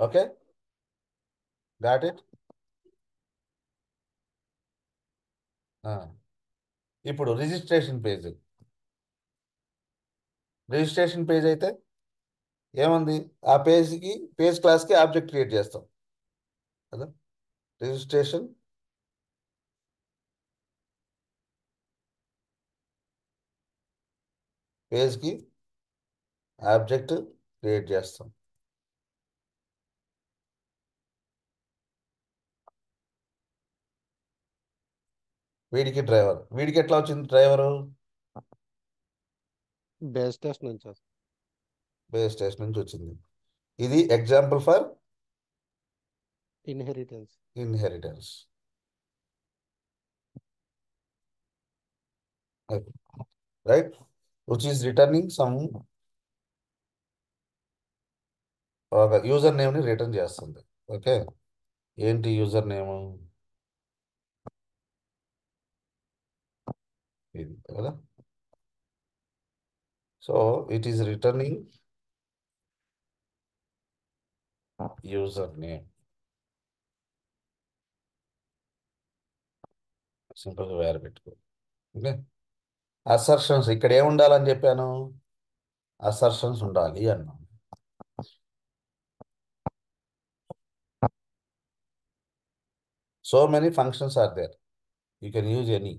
Okay. Got it? ఇప్పుడు రిజిస్ట్రేషన్ పేజ్. రిజిస్ట్రేషన్ పేజ్ అయితే ఏముంది? ఆ పేజ్కి పేజ్ క్లాస్కి ఆబ్జెక్ట్ క్రియేట్ చేస్తాం కదా. రిజిస్ట్రేషన్ పేజ్కి ఆబ్జెక్ట్ క్రియేట్ చేస్తాం. వీడికి డ్రైవర్. వీడికి ఎట్లా వచ్చింది డ్రైవరు? బేస్ టెస్ట్ నుంచి సార్. బేస్ టెస్ట్ నుంచి వచ్చింది. ఇది example for inheritance. Inheritance. Right? Which is returning some ఒక యూజర్ నేమ్ని రిటర్న్ చేస్తుంది. ఓకే. ఏంటి యూజర్ నేమ్? ఇది కదా. So it is returning user name. సింపుల్గా వేరే పెట్టుకో. ఓకే. అసర్షన్స్ ఇక్కడ ఏముండాలని చెప్పాను? అసర్షన్స్ ఉండాలి అన్నాను. So many functions are there, you can use any.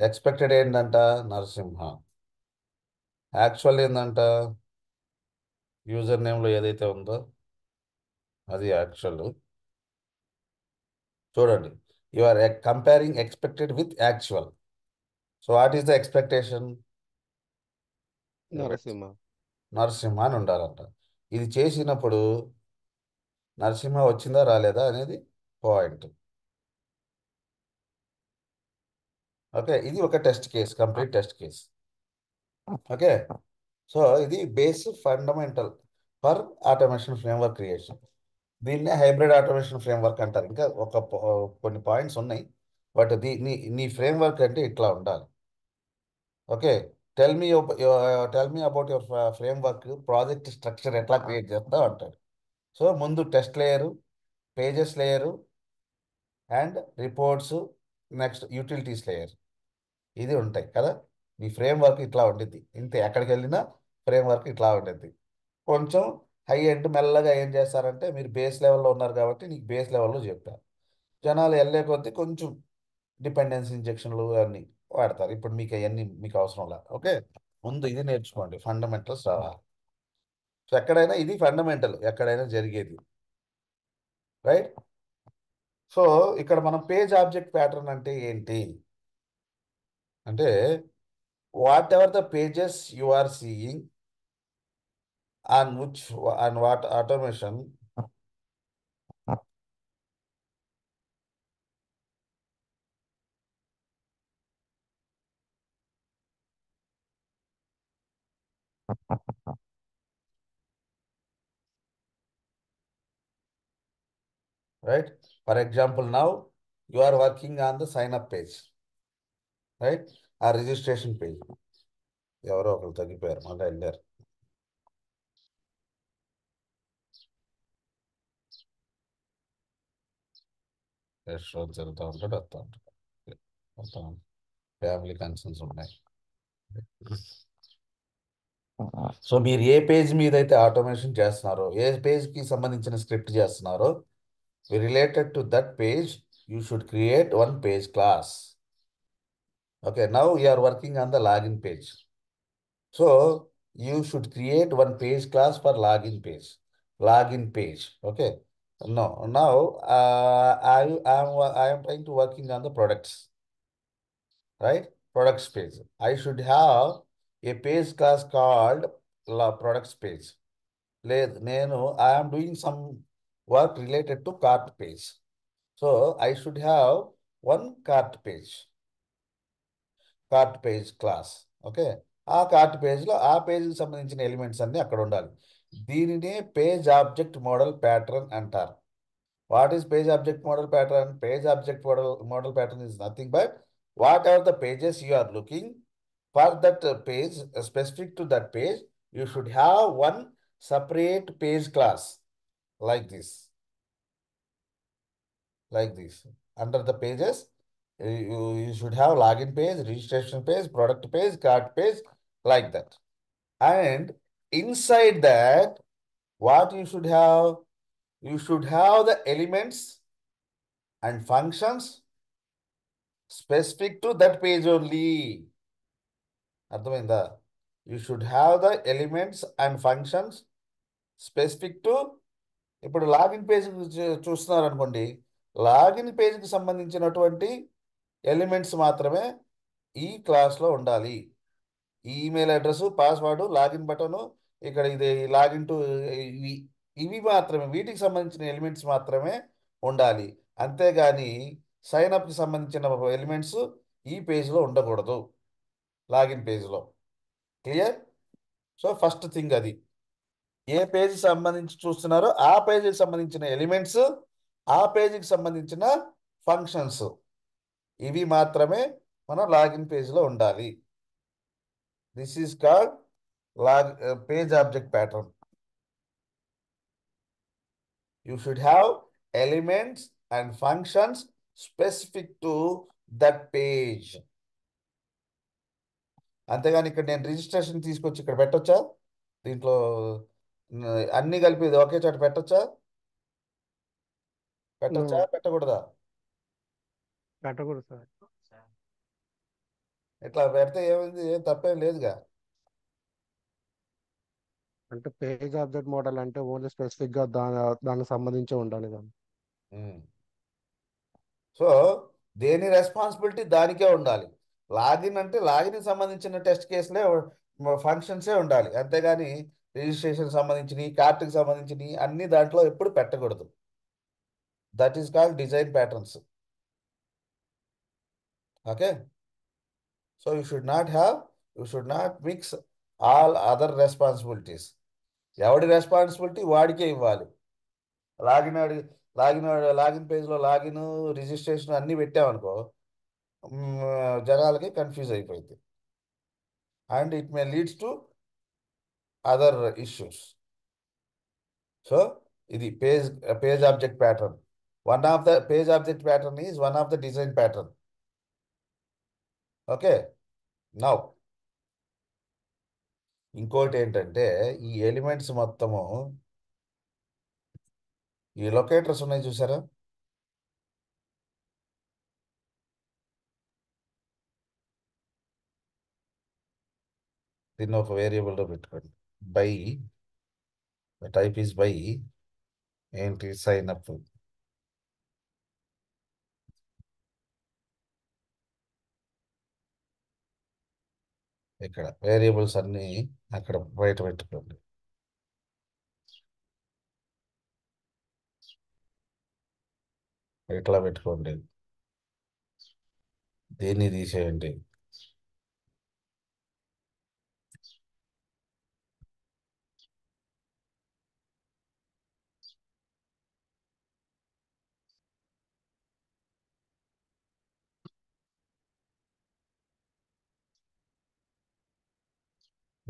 Expected ఏంటంట? నరసింహ. యాక్చువల్ ఏంటంట? యూజర్ నేమ్లో ఏదైతే ఉందో అది యాక్చువల్. చూడండి, you are comparing expected with actual. So what is the expectation? Narasimha. Narasimha అని ఉండాలంట. ఇది చేసినప్పుడు నరసింహ వచ్చిందా రాలేదా అనేది పాయింట్. ఓకే. ఇది ఒక test case, complete test case. Okay. So ఇది base fundamental for automation framework creation. దీన్నే హైబ్రిడ్ ఆటోమేషన్ ఫ్రేమ్వర్క్ అంటారు. ఇంకా కొన్ని పాయింట్స్ ఉన్నాయి, బట్ నీ ఫ్రేమ్వర్క్ అంటే ఇట్లా ఉండాలి. Okay. Tell me about your framework project structure ఎట్లా క్రియేట్ చేస్తావు అంటాడు. సో ముందు test layer, pages layer and reports, next utilities layer, ఇది ఉంటాయి కదా. మీ ఫ్రేమ్వర్క్ ఇట్లా ఉండిద్ది. ఇంతే, ఎక్కడికి వెళ్ళినా ఫ్రేమ్వర్క్ ఇట్లా ఉండిద్ది. కొంచెం హై ఎండ్ మెల్లగా ఏం చేస్తారంటే, మీరు బేస్ లెవెల్లో ఉన్నారు కాబట్టి నీకు బేస్ లెవెల్లో చెప్తారు. జనాలు వెళ్ళే కొద్దీ కొంచెం డిపెండెన్సీ ఇంజెక్షన్లు అన్నీ వాడతారు. ఇప్పుడు మీకు అవన్నీ మీకు అవసరం లేదు. ఓకే, ముందు ఇది నేర్చుకోండి, ఫండమెంటల్స్ రావాలి. సో ఎక్కడైనా ఇది ఫండమెంటల్, ఎక్కడైనా జరిగేది, రైట్. సో ఇక్కడ మనం పేజ్ ఆబ్జెక్ట్ ప్యాటర్న్ అంటే ఏంటి అంటే, whatever the pages you are seeing on which and what automation right. For example, now you are working on the sign up page, right, or registration page. ఎవరో ఒకరు తగ్గిపోయారు, మళ్ళీ వెళ్ళారు. Restaurant జరుగుతూ ఉంటాడు, వస్తూ ఉంటాడు, మొత్తం ఫ్యామిలీ కన్సర్న్స్ ఉన్నాయి. సో మీరు ఏ పేజ్ మీద అయితే ఆటోమేషన్ చేస్తున్నారో, ఏ పేజ్కి సంబంధించిన స్క్రిప్ట్ చేస్తున్నారో, related to that page you should create one page class. Okay, now you are working on the login page. So you should create one page class for login page. Okay. No, now I am trying to working on the products, right? Products page. I should have a page class called products page. I am doing some work related to cart page. So I should have one cart page class. Okay, ఆ cart పేజ్లో ఆ పేజ్కి సంబంధించిన elements అన్నీ అక్కడ ఉండాలి. దీనినే page object model pattern అంటారు. What is page object model pattern? Page object model pattern is nothing but whatever the pages you are looking for that page, specific to that page, you should have one separate page class like this. Under the pages, you should have login page, registration page, product page, cart page, like that. And inside that, what you should have? You should have the elements and functions specific to that page only. అర్థమైందా? You should have the elements and functions specific to, ఇప్పుడు login page చూస్తున్నారు అనుకోండి, login పేజ్కి సంబంధించినటువంటి elements మాత్రమే ఈ క్లాస్లో ఉండాలి. Email address, password, login button, ఇక్కడ ఇది లాగిన్ టు, ఇవి మాత్రమే, వీటికి సంబంధించిన ఎలిమెంట్స్ మాత్రమే ఉండాలి. అంతేగాని సైన్అప్కి సంబంధించిన ఎలిమెంట్స్ ఈ పేజ్లో ఉండకూడదు, లాగిన్ పేజ్లో. క్లియర్? సో ఫస్ట్ థింగ్ అది, ఏ పేజీకి సంబంధించి చూస్తున్నారో ఆ పేజీకి సంబంధించిన ఎలిమెంట్స్, ఆ పేజీకి సంబంధించిన ఫంక్షన్స్, ఇవి మాత్రమే మన లాగిన్ పేజ్లో ఉండాలి. This is called page object pattern. You should have elements and functions specific to that page. అంతేగాని ఇక్కడ నేను రిజిస్ట్రేషన్ తీసుకొచ్చి ఇక్కడ పెట్టొచ్చా? దీంట్లో అన్ని కలిపి ఒకే చోట పెట్టొచ్చా? పెట్టొచ్చా, పెట్టకూడదా? పెట్టకూడదు సార్. ఇట్లా పెడితే ఏమైంది? ఏం తప్పేం లేదుగా. అంటే పేజ్ ఆబ్జెక్ట్ మోడల్ అంటే ఓన్లీ స్పెసిఫిక్ గా దానికి సంబంధించి ఉండాలి కదా. సో దేని రెస్పాన్సిబిలిటీ దానికే ఉండాలి. లాగిన్ అంటే లాగిన్కి సంబంధించిన టెస్ట్ కేసులే, ఫంక్షన్సే ఉండాలి. అంతేగాని రిజిస్ట్రేషన్ సంబంధించినవి, కార్ట్కి సంబంధించినవి అన్ని దాంట్లో ఎప్పుడు పెట్టకూడదు. That is called design patterns. Okay, so you should not mix all other responsibilities. ఎవడి రెస్పాన్సిబిలిటీ వాడికే ఇవ్వాలి. లాగిన్ పేజ్లో లాగిన్, రిజిస్ట్రేషన్ అన్నీ పెట్టామనుకో, జనాలకి కన్ఫ్యూజ్ అయిపోయింది. and it may leads to other issues. So ఇది page object pattern. One of the page object pattern is one of the design pattern. Okay, now ఇంకోటి ఏంటంటే ఈ ఎలిమెంట్స్ మొత్తము ఈ లొకేటర్స్ ఉన్నాయి చూసారా, దీన్ని ఒక వేరియబుల్లో పెట్టుకోండి. బై టైప్ ఈజ్ బై ఏంటి సైన్ అప్. ఇక్కడ వేరియబుల్స్ అన్నీ అక్కడ బయట పెట్టుకోండి. ఇట్లా పెట్టుకోండి, దీన్ని తీసేయండి.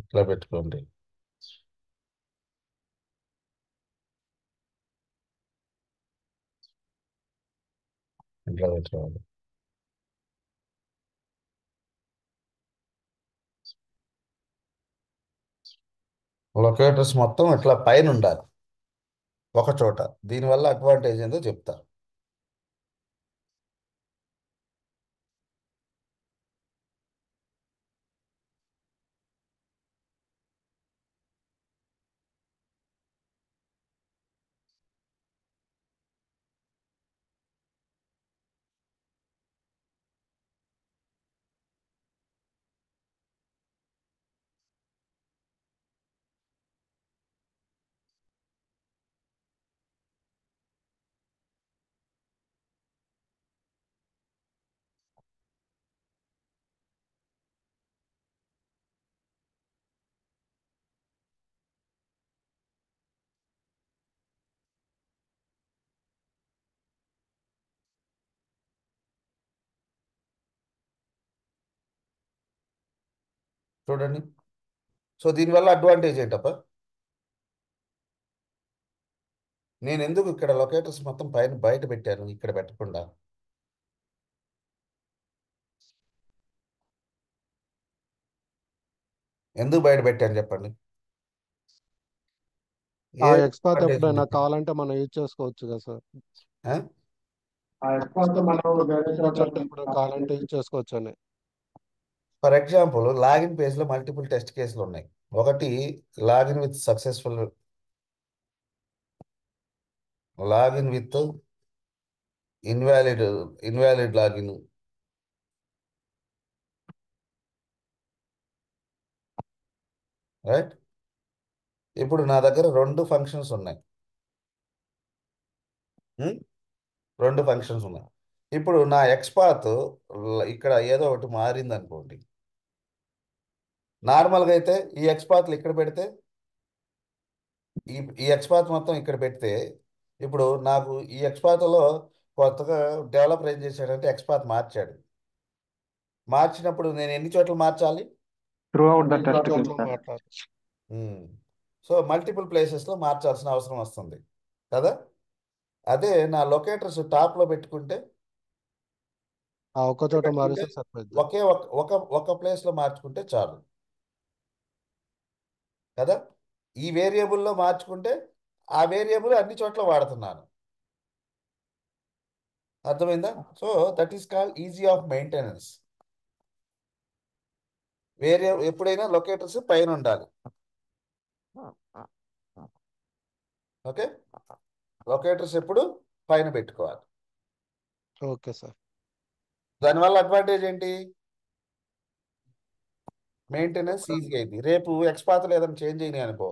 ఇట్లా పెట్టుకోండి. ఇట్లా పెట్టుకోండి. లొకేటర్స్ మొత్తం ఇట్లా పైన ఉండాలి ఒక చోట. దీనివల్ల అడ్వాంటేజ్ ఏందో చెప్తా. చూడండి. సో దీనివల్ల అడ్వాంటేజ్ ఏంటప్ప, నేను ఎందుకు ఇక్కడ లొకేటర్స్ మొత్తం పైన బయట పెట్టాను ఇక్కడ పెట్టకుండా? ఎందుకు బయట పెట్టాను చెప్పండి. ఆ ఏ ఎక్స్పాత్ advantage ఎప్పుడైనా ఉంది? కావాలంటే మనం యూజ్ చేసుకోవచ్చు కదా సార్. ఆ? ఆ ఎక్స్పాత్ మనం వేరే చోట ఇప్పుడు కావాలంటే యూజ్ చేసుకోవచ్చు అని. ఫర్ ఎగ్జాంపుల్ లాగిన్ పేజ్లో మల్టిపుల్ టెస్ట్ కేసులు ఉన్నాయి. ఒకటి login with successful, login with invalid login, right. ఇప్పుడు నా దగ్గర రెండు ఫంక్షన్స్ ఉన్నాయి. రెండు ఫంక్షన్స్ ఉన్నాయి. ఇప్పుడు నా ఎక్స్పాత్ ఇక్కడ ఏదో ఒకటి మారింది అనుకోండి. నార్మల్గా అయితే ఈ ఎక్స్పాత్లు ఇక్కడ పెడితే ఈ ఎక్స్పాత్ మొత్తం ఇక్కడ పెడితే, ఇప్పుడు నాకు ఈ ఎక్స్పాత్లో కొత్తగా డెవలపర్ ఏం చేశాడంటే ఎక్స్పాత్ మార్చాడు. మార్చినప్పుడు నేను ఎన్ని చోట్ల మార్చాలి? throughout the test చోట్ల case, sir. మాట్లాడచ్చు. సో మల్టిపుల్ ప్లేసెస్లో మార్చాల్సిన అవసరం వస్తుంది కదా. అదే నా లొకేటర్స్ టాప్లో పెట్టుకుంటే ఆ ఒక్క చోట పెట్టుకుంటే మారిస్తే సరిపోద్ది. ఒకే ఒక ప్లేస్లో మార్చుకుంటే చాలు కదా. ఈ వేరియబుల్లో మార్చుకుంటే ఆ వేరియబుల్ అన్ని చోట్ల వాడుతున్నాను. అర్థమైందా? So that is called easy of maintenance. ఎప్పుడైనా లొకేటర్స్ పైన ఉండాలి. ఓకే, లొకేటర్స్ ఎప్పుడు పైన పెట్టుకోవాలి. Okay sir. దానివల్ల అడ్వాంటేజ్ ఏంటి? మెయింటెనెన్స్ ఈజీగా అయింది. రేపు ఎక్స్పాత్లు ఏదైనా చేంజ్ అయినాయి అనుకో,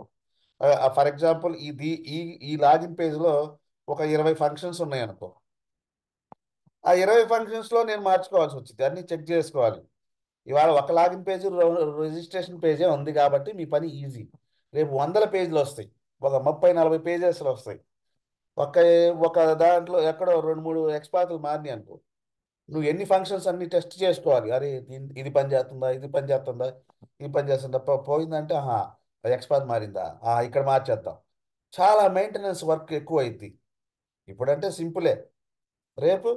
ఫర్ ఎగ్జాంపుల్ ఈ లాగిన్ పేజ్లో ఒక 20 ఫంక్షన్స్ ఉన్నాయి అనుకో, ఆ 20 ఫంక్షన్స్లో నేను మార్చుకోవాల్సి వచ్చింది, అన్ని చెక్ చేసుకోవాలి. ఇవాళ ఒక లాగిన్ పేజ్ రిజిస్ట్రేషన్ పేజే ఉంది కాబట్టి మీ పని ఈజీ. రేపు 100 పేజీలు వస్తాయి, ఒక 30-40 పేజెస్లు వస్తాయి. ఒక ఒక దాంట్లో ఎక్కడో 2-3 ఎక్స్పాత్లు మారినాయి అనుకో, నువ్వు ఎన్ని ఫంక్షన్స్ అన్ని టెస్ట్ చేసుకోవాలి. అరే ఇది పని చేస్తుందా, ఇది పని చేస్తుందా, ఈ పని చేస్తాం తప్ప పోయిందంటే ఎక్స్పాత్ మారిందా ఇక్కడ మార్చేద్దాం. చాలా మెయింటెనెన్స్ వర్క్ ఎక్కువ అయింది. ఇప్పుడంటే సింపులే, రేపు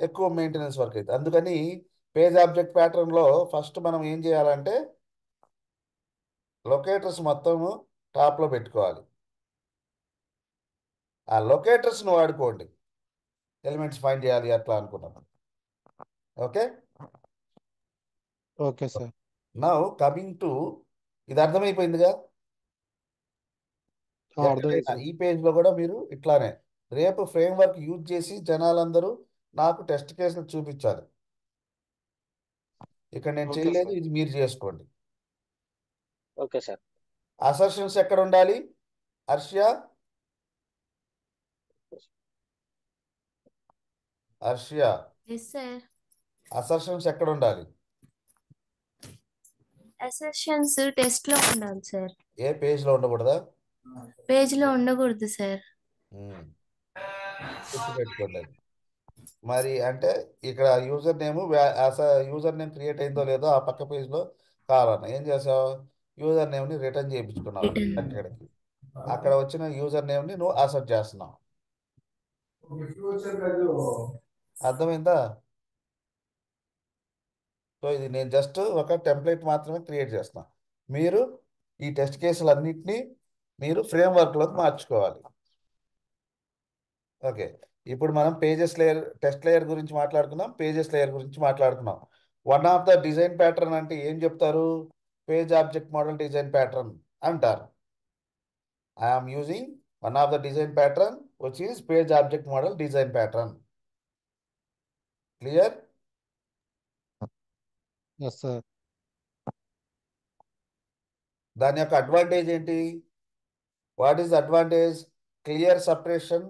ఎక్కువ మెయింటెనెన్స్ వర్క్ అవుతుంది. అందుకని పేజ్ ఆబ్జెక్ట్ ప్యాటర్న్లో ఫస్ట్ మనం ఏం చేయాలంటే లొకేటర్స్ మొత్తము టాప్లో పెట్టుకోవాలి. ఆ లొకేటర్స్ను వాడుకోండి, ఎలిమెంట్స్ ఫైండ్ చేయాలి అట్లా అనుకున్నాం. Okay, okay sir. Now coming to, ఇది అర్థమైపోయిందిగా. అర్థమైంది ఎక్కడైనా సార్. ఈ పేజ్లో కూడా మీరు ఇట్లానే రేపు ఫ్రేమ్వర్క్ యూజ్ చేసి జనాలందరూ నాకు టెస్ట్ కేసులు చూపించాలి. ఇక్కడ నేను ఓకే చేయలేదు, సార్. ఇది మీరు చేసుకోండి. Okay sir. అసర్షన్స్ ఎక్కడ ఉండాలి Harsha? Harsha, yes sir. Assertions ఎక్కడ ఉండాలి? అసెషన్స్ టెస్ట్ లో ఉండాలి సార్. ఏ పేజ్లో ఉండకూడదా? పేజ్ లో ఉండకూడదు సార్. గుర్తుపెట్టుకోండి అది. మరి అంటే ఇక్కడ user name user name create అయిందో లేదో ఆ పక్క పేజ్లో కావాలన్నా ఏం చేసావు, యూజర్ నేమ్ని రిటర్న్ చేయించుకున్నావు. రిటర్న్. అక్కడికి అక్కడ వచ్చిన యూజర్ నేమ్ని నువ్వు అసెప్ట్ చేస్తున్నావు. అర్థమైందా? సో ఇది నేను జస్ట్ ఒక టెంప్లెట్ మాత్రమే క్రియేట్ చేస్తున్నాను. మీరు ఈ టెస్ట్ కేసులన్నింటినీ మీరు ఫ్రేమ్వర్క్లోకి మార్చుకోవాలి. ఓకే, ఇప్పుడు మనం పేజెస్ లేయర్, టెస్ట్ లేయర్ గురించి మాట్లాడుకున్నాం, పేజెస్ లేయర్ గురించి మాట్లాడుకున్నాం. One of the design pattern అంటే ఏం చెప్తారు? Page object model design pattern అంటారు. I'm using one of the design pattern which is page object model design pattern. Clear? Yes sir. దాని యొక్క అడ్వాంటేజ్ ఏంటి? What is the advantage? Clear separation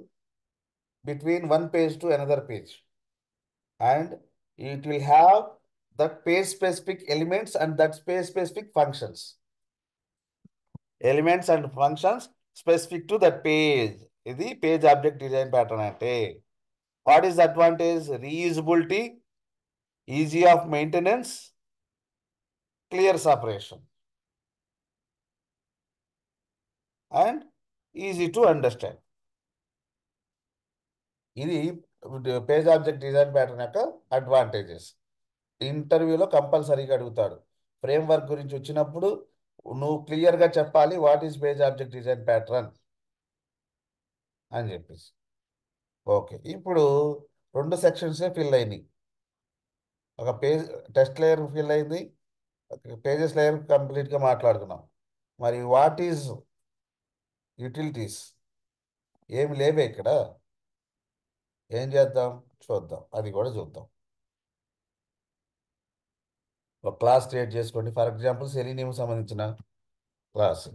between one page to another page, and it will have that page specific elements and that page specific functions. Elements and functions specific to that page. ఇది page object design pattern అంటే. What is advantage? Reusability, easy of maintenance, clear separation and easy to understand. ఇది page object design pattern యొక్క advantages. ఇంటర్వ్యూలో కంపల్సరీగా అడుగుతాడు. Framework గురించి వచ్చినప్పుడు నువ్వు క్లియర్గా చెప్పాలి what is page object design pattern అని చెప్పేసి. ఓకే, ఇప్పుడు 2 సెక్షన్సే ఫిల్ అయినాయి. ఒక పేజ్ టెస్ట్ లేయర్ ఫిల్ అయింది, పేజెస్ లేయర్ కంప్లీట్గా మాట్లాడుకున్నాం. మరి వాట్ ఈజ్ యూటిలిటీస్? ఏమి లేవే ఇక్కడ. ఏం చేద్దాం చూద్దాం, అది కూడా చూద్దాం. ఒక క్లాస్ క్రియేట్ చేసుకోండి. ఫర్ ఎగ్జాంపుల్ సెలీనియం సంబంధించిన క్లాస్.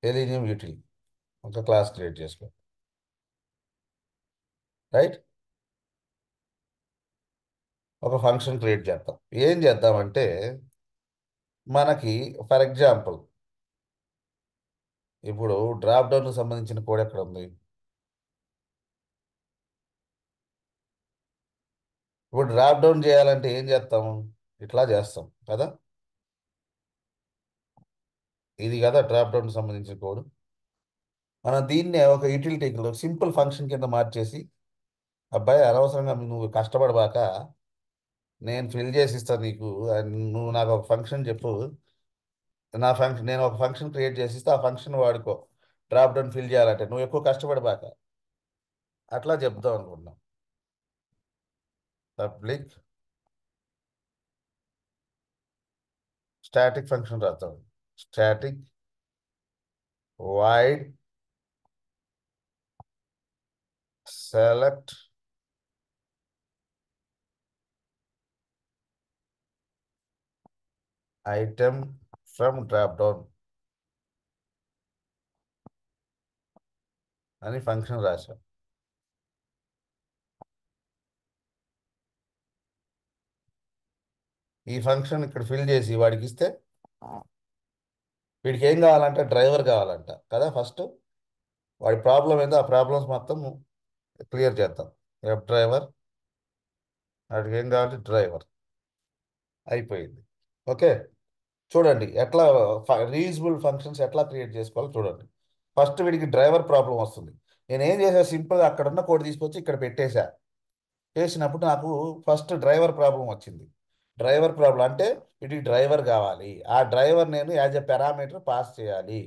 సెలీనియం యూటిలిటీ ఒక క్లాస్ క్రియేట్ చేసుకోండి. రైట్, ఒక ఫంక్షన్ క్రియేట్ చేద్దాం. ఏం చేద్దామంటే మనకి ఫర్ ఎగ్జాంపుల్ ఇప్పుడు డ్రాప్ డౌన్కి సంబంధించిన కోడ్ ఎక్కడ ఉంది? ఇప్పుడు డ్రాప్ డౌన్ చేయాలంటే ఏం చేస్తాము? ఇట్లా చేస్తాం కదా. ఇది కదా డ్రాప్ డౌన్కి సంబంధించిన కోడ్. మనం దీన్నే ఒక యూటిలిటీలో సింపుల్ ఫంక్షన్ కింద మార్చేసి, అబ్బాయి అనవసరంగా నువ్వు కష్టపడబాక, నేను ఫిల్ చేసి ఇస్తాను నీకు, నువ్వు నాకు ఒక ఫంక్షన్ చెప్పు, నేను ఒక ఫంక్షన్ క్రియేట్ చేసి ఇస్తే ఆ ఫంక్షన్ వాడుకో, డ్రాప్ డౌన్ ఫిల్ చేయాలంటే నువ్వు ఎక్కువ కష్టపడబాక, అట్లా చెప్దాం అనుకున్నాం. పబ్లిక్ స్టాటిక్ ఫంక్షన్ రాద్దాం. Static void select item from drop down అని ఫంక్షన్ రాశాం. ఈ ఫంక్షన్ ఇక్కడ ఫిల్ చేసి వాడికి ఇస్తే, వీడికి ఏం కావాలంటే డ్రైవర్ కావాలంట కదా. ఫస్ట్ వాడి ప్రాబ్లం ఏందో ఆ ప్రాబ్లమ్స్ మొత్తం క్లియర్ చేద్దాం. వెబ్ డ్రైవర్, వాడికి ఏం కావాలి? డ్రైవర్. అయిపోయింది. ఓకే, చూడండి ఎట్లా రీయూజబుల్ ఫంక్షన్స్ ఎట్లా క్రియేట్ చేసుకోవాలో చూడండి. ఫస్ట్ వీడికి డ్రైవర్ ప్రాబ్లం వస్తుంది. నేను ఏం చేసా, సింపుల్గా అక్కడ ఉన్న కోడ్ తీసుకొచ్చి ఇక్కడ పెట్టేశా. చేసినప్పుడు నాకు ఫస్ట్ డ్రైవర్ ప్రాబ్లం వచ్చింది. డ్రైవర్ ప్రాబ్లం అంటే వీటికి డ్రైవర్ కావాలి. ఆ డ్రైవర్ నేను యాజ్ ఎ పారామీటర్ పాస్ చేయాలి.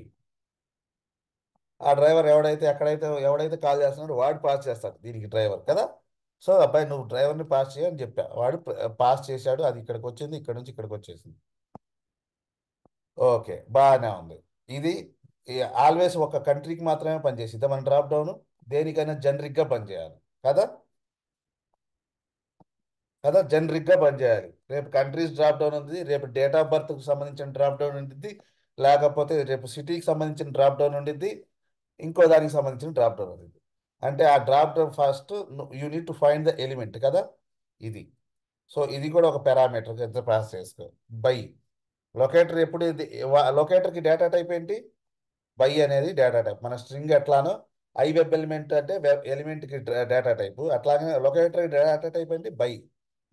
ఆ డ్రైవర్ ఎవడైతే కాల్ చేస్తున్నాడో వాడు పాస్ చేస్తాడు దీనికి డ్రైవర్ కదా. సో అబ్బాయి నువ్వు డ్రైవర్ని పాస్ చేయని చెప్పా, వాడు పాస్ చేశాడు. అది ఇక్కడికి వచ్చింది, ఇక్కడ నుంచి ఇక్కడికి వచ్చేసింది. ఓకే, బాగానే ఉంది. ఇది ఆల్వేస్ ఒక కంట్రీకి మాత్రమే పనిచేసిద్దా మన డ్రాప్ డౌన్? దేనికైనా జనరిక్గా పనిచేయాలి కదా. జనరిక్గా పనిచేయాలి. రేపు కంట్రీస్ డ్రాప్ డౌన్ ఉంది, రేపు డేట్ ఆఫ్ బర్త్కి సంబంధించిన డ్రాప్ డౌన్ ఉంటుంది, లేకపోతే రేపు సిటీకి సంబంధించిన డ్రాప్ డౌన్ ఉంటుంది, ఇంకో దానికి సంబంధించిన డ్రాప్ డౌన్ ఉంటుంది. అంటే ఆ drop down first you need to find the element కదా ఇది. సో ఇది కూడా ఒక పారామీటర్ ఎంత పాస్ చేసుకో. బై లొకేటర్ ఎప్పుడు లొకేటర్కి డేటా టైప్ ఏంటి? బై అనేది డేటా టైప్. మన స్ట్రింగ్ ఎట్లానో ఐ వెబ్ ఎలిమెంట్ అంటే వెబ్ ఎలిమెంట్కి డేటా టైపు, అట్లాగే లొకేటర్ డేటా టైప్ ఏంటి? బై.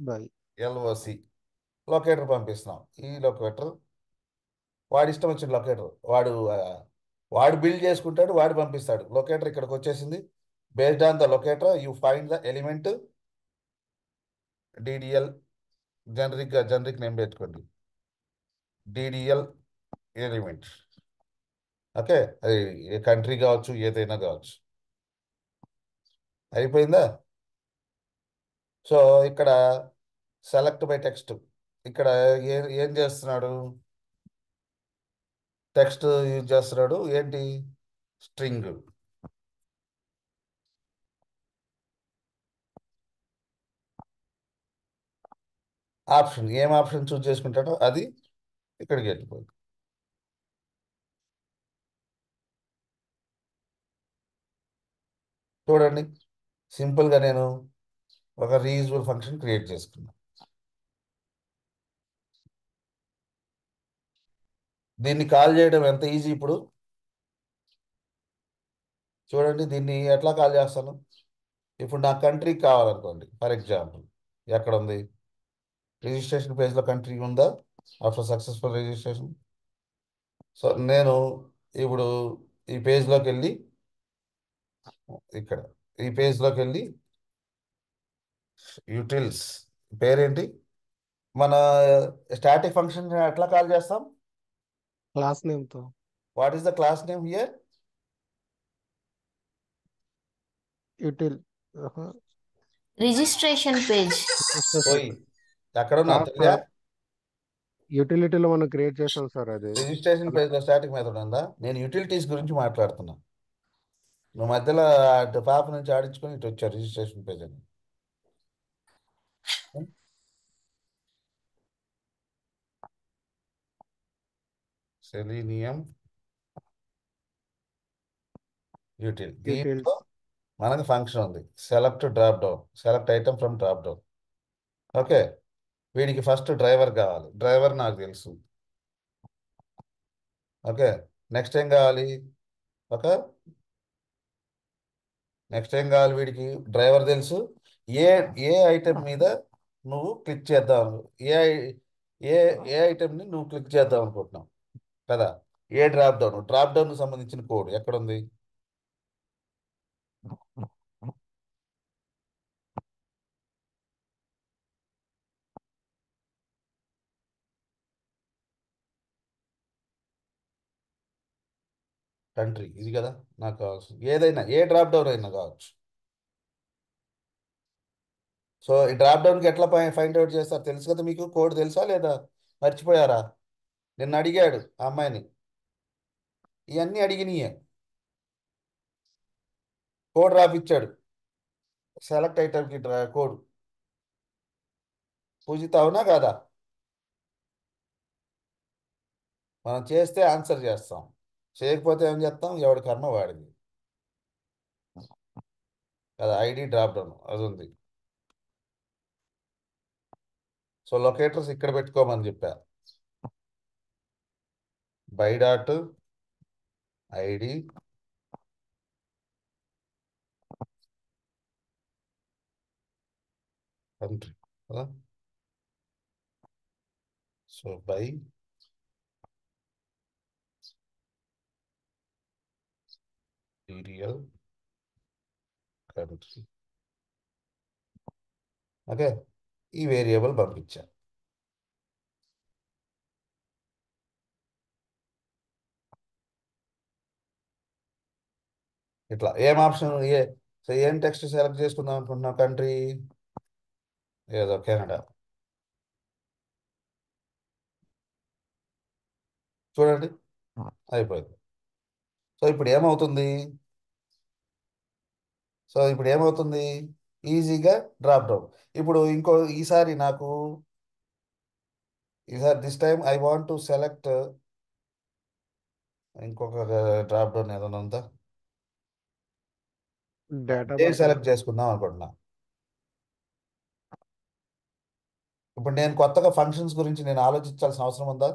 బై. ఎల్ఓసి లొకేటర్ పంపిస్తున్నాం. ఈ లొకేటర్ వాడి ఇష్టం వచ్చిన లొకేటర్ వాడు బిల్డ్ చేసుకుంటాడు, వాడు పంపిస్తాడు. లొకేటర్ ఇక్కడికి వచ్చేసింది. Based on the locator you find the element DDL. Generic name పెట్టుకోండి, డిడిఎల్ ఎలిమెంట్. ఓకే, అది కంట్రీ కావచ్చు, ఏదైనా కావచ్చు. అయిపోయిందా? సో ఇక్కడ సెలెక్ట్ బై టెక్స్ట్, ఇక్కడ ఏం చేస్తున్నాడు? టెక్స్ట్ యూజ్ చేస్తున్నాడు. ఏంటి? స్ట్రింగ్. ఆప్షన్, ఏం ఆప్షన్ చూజ్ చేసుకుంటాడో అది ఇక్కడికి వెళ్ళిపోయింది. చూడండి, సింపుల్గా నేను ఒక రీయూజబుల్ ఫంక్షన్ క్రియేట్ చేసుకున్నాను. దీన్ని కాల్ చేయడం ఎంత ఈజీ ఇప్పుడు చూడండి. దీన్ని ఎట్లా కాల్ చేస్తాను? ఇప్పుడు నా కంట్రీకి కావాలనుకోండి. ఫర్ ఎగ్జాంపుల్ ఎక్కడ ఉంది? రిజిస్ట్రేషన్ పేజ్లో కంట్రీ ఉందా? After successful registration. సో నేను ఇప్పుడు ఈ పేజ్లోకి వెళ్ళి ఇక్కడ ఈ పేజ్లోకి వెళ్ళి యూటిల్స్ పేరేంటి? మన స్టాటిక్ ఫంక్షన్ ఎట్లా కాల్ చేస్తాం? క్లాస్ నేమ్తో. What is the class name here? Util. Registration page. పోయి ఎక్కడ ఉన్నా తెలియా? యూటిలిటీలో మనం క్రియేట్ చేసాం సార్ అది. రిజిస్ట్రేషన్ పేజ్లో స్టాటిక్ మెథడ్ ఉందా? నేను యూటిలిటీస్ గురించి మాట్లాడుతున్నా. నువ్వు మధ్యలో అటు పాప నుంచి ఆడించుకొని ఇటు వచ్చావు రిజిస్ట్రేషన్ పేజ్ అని. Selenium util. దీంట్లో మనకి ఫంక్షన్ ఉంది select drop down, select item from drop down. Okay, వీడికి ఫస్ట్ డ్రైవర్ కావాలి. డ్రైవర్ నాకు తెలుసు. ఓకే, నెక్స్ట్ ఏం కావాలి? నెక్స్ట్ ఏం కావాలి? వీడికి డ్రైవర్ తెలుసు. ఏ ఏ ఐటెం మీద నువ్వు క్లిక్ చేద్దాం, ఏ ఏ ఏ ఐటెంని నువ్వు క్లిక్ చేద్దాం అనుకుంటున్నావు కదా. ఏ డ్రాప్ డౌన్ సంబంధించిన కోడ్ ఎక్కడుంది? కంట్రీ ఇది కదా నాకు కావాల్సింది. ఏదైనా ఏ డ్రాప్ డౌన్ అయినా కావచ్చు. సో ఈ డ్రాప్ డౌన్కి ఎట్లా ఫైండ్ అవుట్ చేస్తారు తెలుసు కదా మీకు. కోడ్ తెలుసా లేదా? మర్చిపోయారా? నిన్న అడిగాడు ఆ అమ్మాయిని, ఇవన్నీ అడిగినాయే. కోడ్ రాపిచ్చాడు, సెలెక్ట్ ఐటమ్కి కోడ్. పూజిత అవునా కాదా? మనం చేస్తే ఆన్సర్ చేస్తాం, చేయకపోతే ఏం చేస్తాం? ఎవడి కర్మ వాడింది కదా. ఐడి డ్రాప్ డౌన్ అది ఉంది. సో లొకేటర్స్ ఇక్కడ పెట్టుకోమని చెప్పా. బై డాట్ ఐడి కంట్రీ కదా. So by serial country. Okay, ఈ వేరియబుల్ పంపించా. ఇట్లా ఏం ఆప్షన్ ఏం టెక్స్ట్ సెలెక్ట్ చేసుకుందాం అనుకుంటున్నాం? కంట్రీ ఏదో కెనడా. చూడండి అయిపోయింది. సో ఇప్పుడు ఏమవుతుంది? ఈజీగా డ్రాప్ డౌన్. ఇప్పుడు ఈసారి this time I want to select ఇంకొక డ్రాప్ డౌన్ ఏదైనా ఉందా? డేటా ఏ బర్త్ సెలెక్ట్ చేసుకుందాం అనుకుంటున్నా. ఇప్పుడు నేను కొత్తగా ఫంక్షన్స్ గురించి నేను ఆలోచించాల్సిన అవసరం ఉందా?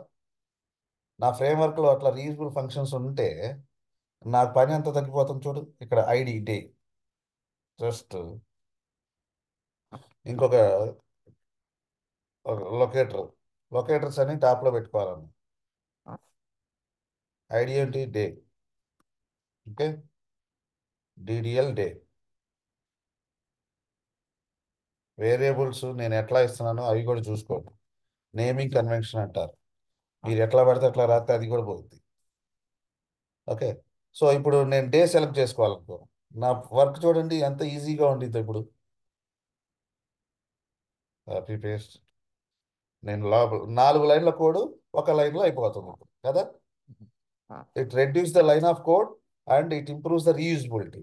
నా ఫ్రేమ్వర్క్లో అట్లా రీయూజబుల్ ఫంక్షన్స్ ఉంటే నాకు పని ఎంత తగ్గిపోతుంది చూడు. ఇక్కడ ఐడి డే జస్ట్ ఇంకొక లొకేటర్స్ అని టాప్లో పెట్టుకోవాలన్న. ఐడి ఏంటి? Day. Okay, DDL day. Variables నేను ఎట్లా ఇస్తున్నానో అవి కూడా చూసుకోండి. నేమింగ్ కన్వెన్షన్ అంటారు. మీరు ఎట్లా పడితే అట్లా రాస్తే అది కూడా పోతుంది. ఓకే, సో ఇప్పుడు నేను డే సెలెక్ట్ చేసుకోవాలనుకో. నా వర్క్ చూడండి ఎంత ఈజీగా ఉండిద్ది. ఇప్పుడు కాపీ పేస్ట్. నేను 4 లైన్ల కోడ్ ఒక లైన్లో అయిపోతుంది కదా. It reduce the line of code and it improves the reusability.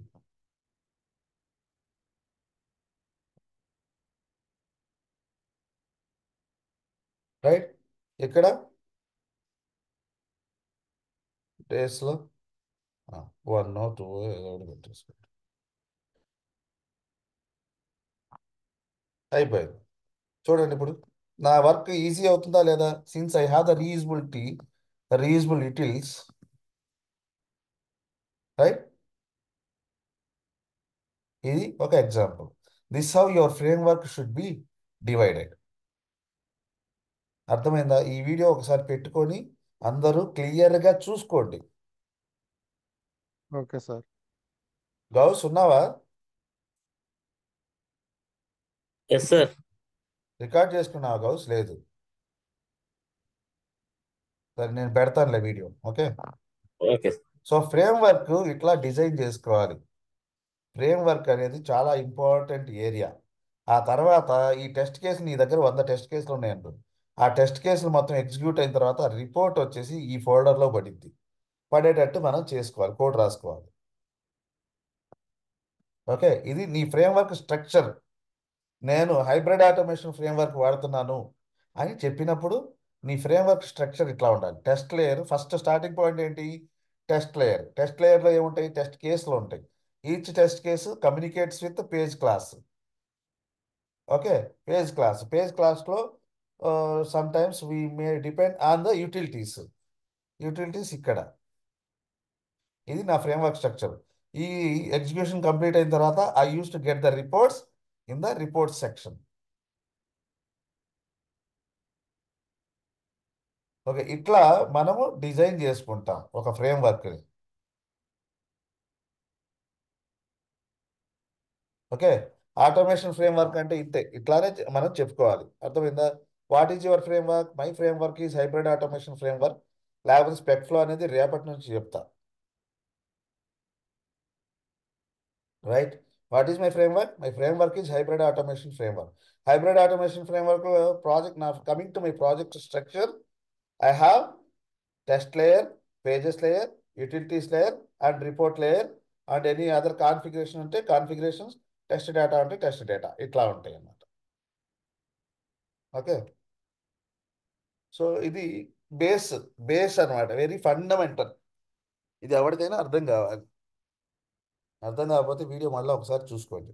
Right, ఇక్కడ డేస్లో 1 2 ఏదో పెట్టేసుకోండి. అయిపోయింది. చూడండి ఇప్పుడు నా వర్క్ ఈజీ అవుతుందా లేదా? Since I have the reusable యూటిల్స్. Right, ఇది ఒక example. This how your framework should be divided. అర్థమైందా? ఈ వీడియో ఒకసారి పెట్టుకొని అందరూ క్లియర్గా చూసుకోండి. Okay sir. గౌస్ ఉన్నావా? Yes sir. రికార్డ్ చేసుకున్నావా గౌస్? లేదు. సరే నేను పెడతానులే video. Okay, okay. So framework ఇట్లా డిజైన్ చేసుకోవాలి. ఫ్రేమ్వర్క్ అనేది చాలా ఇంపార్టెంట్ ఏరియా. ఆ తర్వాత ఈ టెస్ట్ కేసులు నీ దగ్గర 100 టెస్ట్ కేసులు ఉన్నాయంటు. ఆ టెస్ట్ కేసులు మొత్తం ఎగ్జిక్యూట్ అయిన తర్వాత రిపోర్ట్ వచ్చేసి ఈ ఫోల్డర్లో పడేటట్టు మనం చేసుకోవాలి, కోడ్ రాసుకోవాలి. ఓకే, ఇది నీ ఫ్రేమ్వర్క్ స్ట్రక్చర్. నేను హైబ్రిడ్ ఆటోమేషన్ ఫ్రేమ్వర్క్ వాడుతున్నాను అని చెప్పినప్పుడు నీ ఫ్రేమ్వర్క్ స్ట్రక్చర్ ఇట్లా ఉండాలి. Test layer first starting point ఏంటి? Test layer. టెస్ట్ లేయర్లో ఏముంటాయి? టెస్ట్ కేసులు ఉంటాయి. Each test case communicates with page class. Okay, page క్లాస్లో some times we may depend on the utilities ఇక్కడ. ఇది నా ఫ్రేమ్వర్క్ స్ట్రక్చర్. ఈ ఎగ్జిక్యూషన్ కంప్లీట్ అయిన తర్వాత I use to get the reports in the reports section. Okay, ఇట్లా మనము design చేసుకుంటాం ఒక ఫ్రేమ్వర్క్ని. ఓకే, ఆటోమేషన్ ఫ్రేమ్వర్క్ అంటే ఇట్లానే మనం చెప్పుకోవాలి. అర్థమైందా? What is your framework? My framework is hybrid automation framework. లేకపోతే స్పెక్ ఫ్లో అనేది రేపటి నుంచి చెప్తా. Right, what is my framework? My framework is hybrid automation framework. Hybrid automation framework project నా coming to my project structure, I have test layer, pages layer, utilities layer, and report layer, and any other configuration unte configurations, test data unte test data. ఇట్లా ఉంటాయి అన్నమాట. Okay, so ఇది base అన్నమాట, very fundamental. ఇది ఎవరికైనా అర్థం కావాలి. అర్థం కాకపోతే వీడియో మళ్ళీ ఒకసారి చూసుకోండి.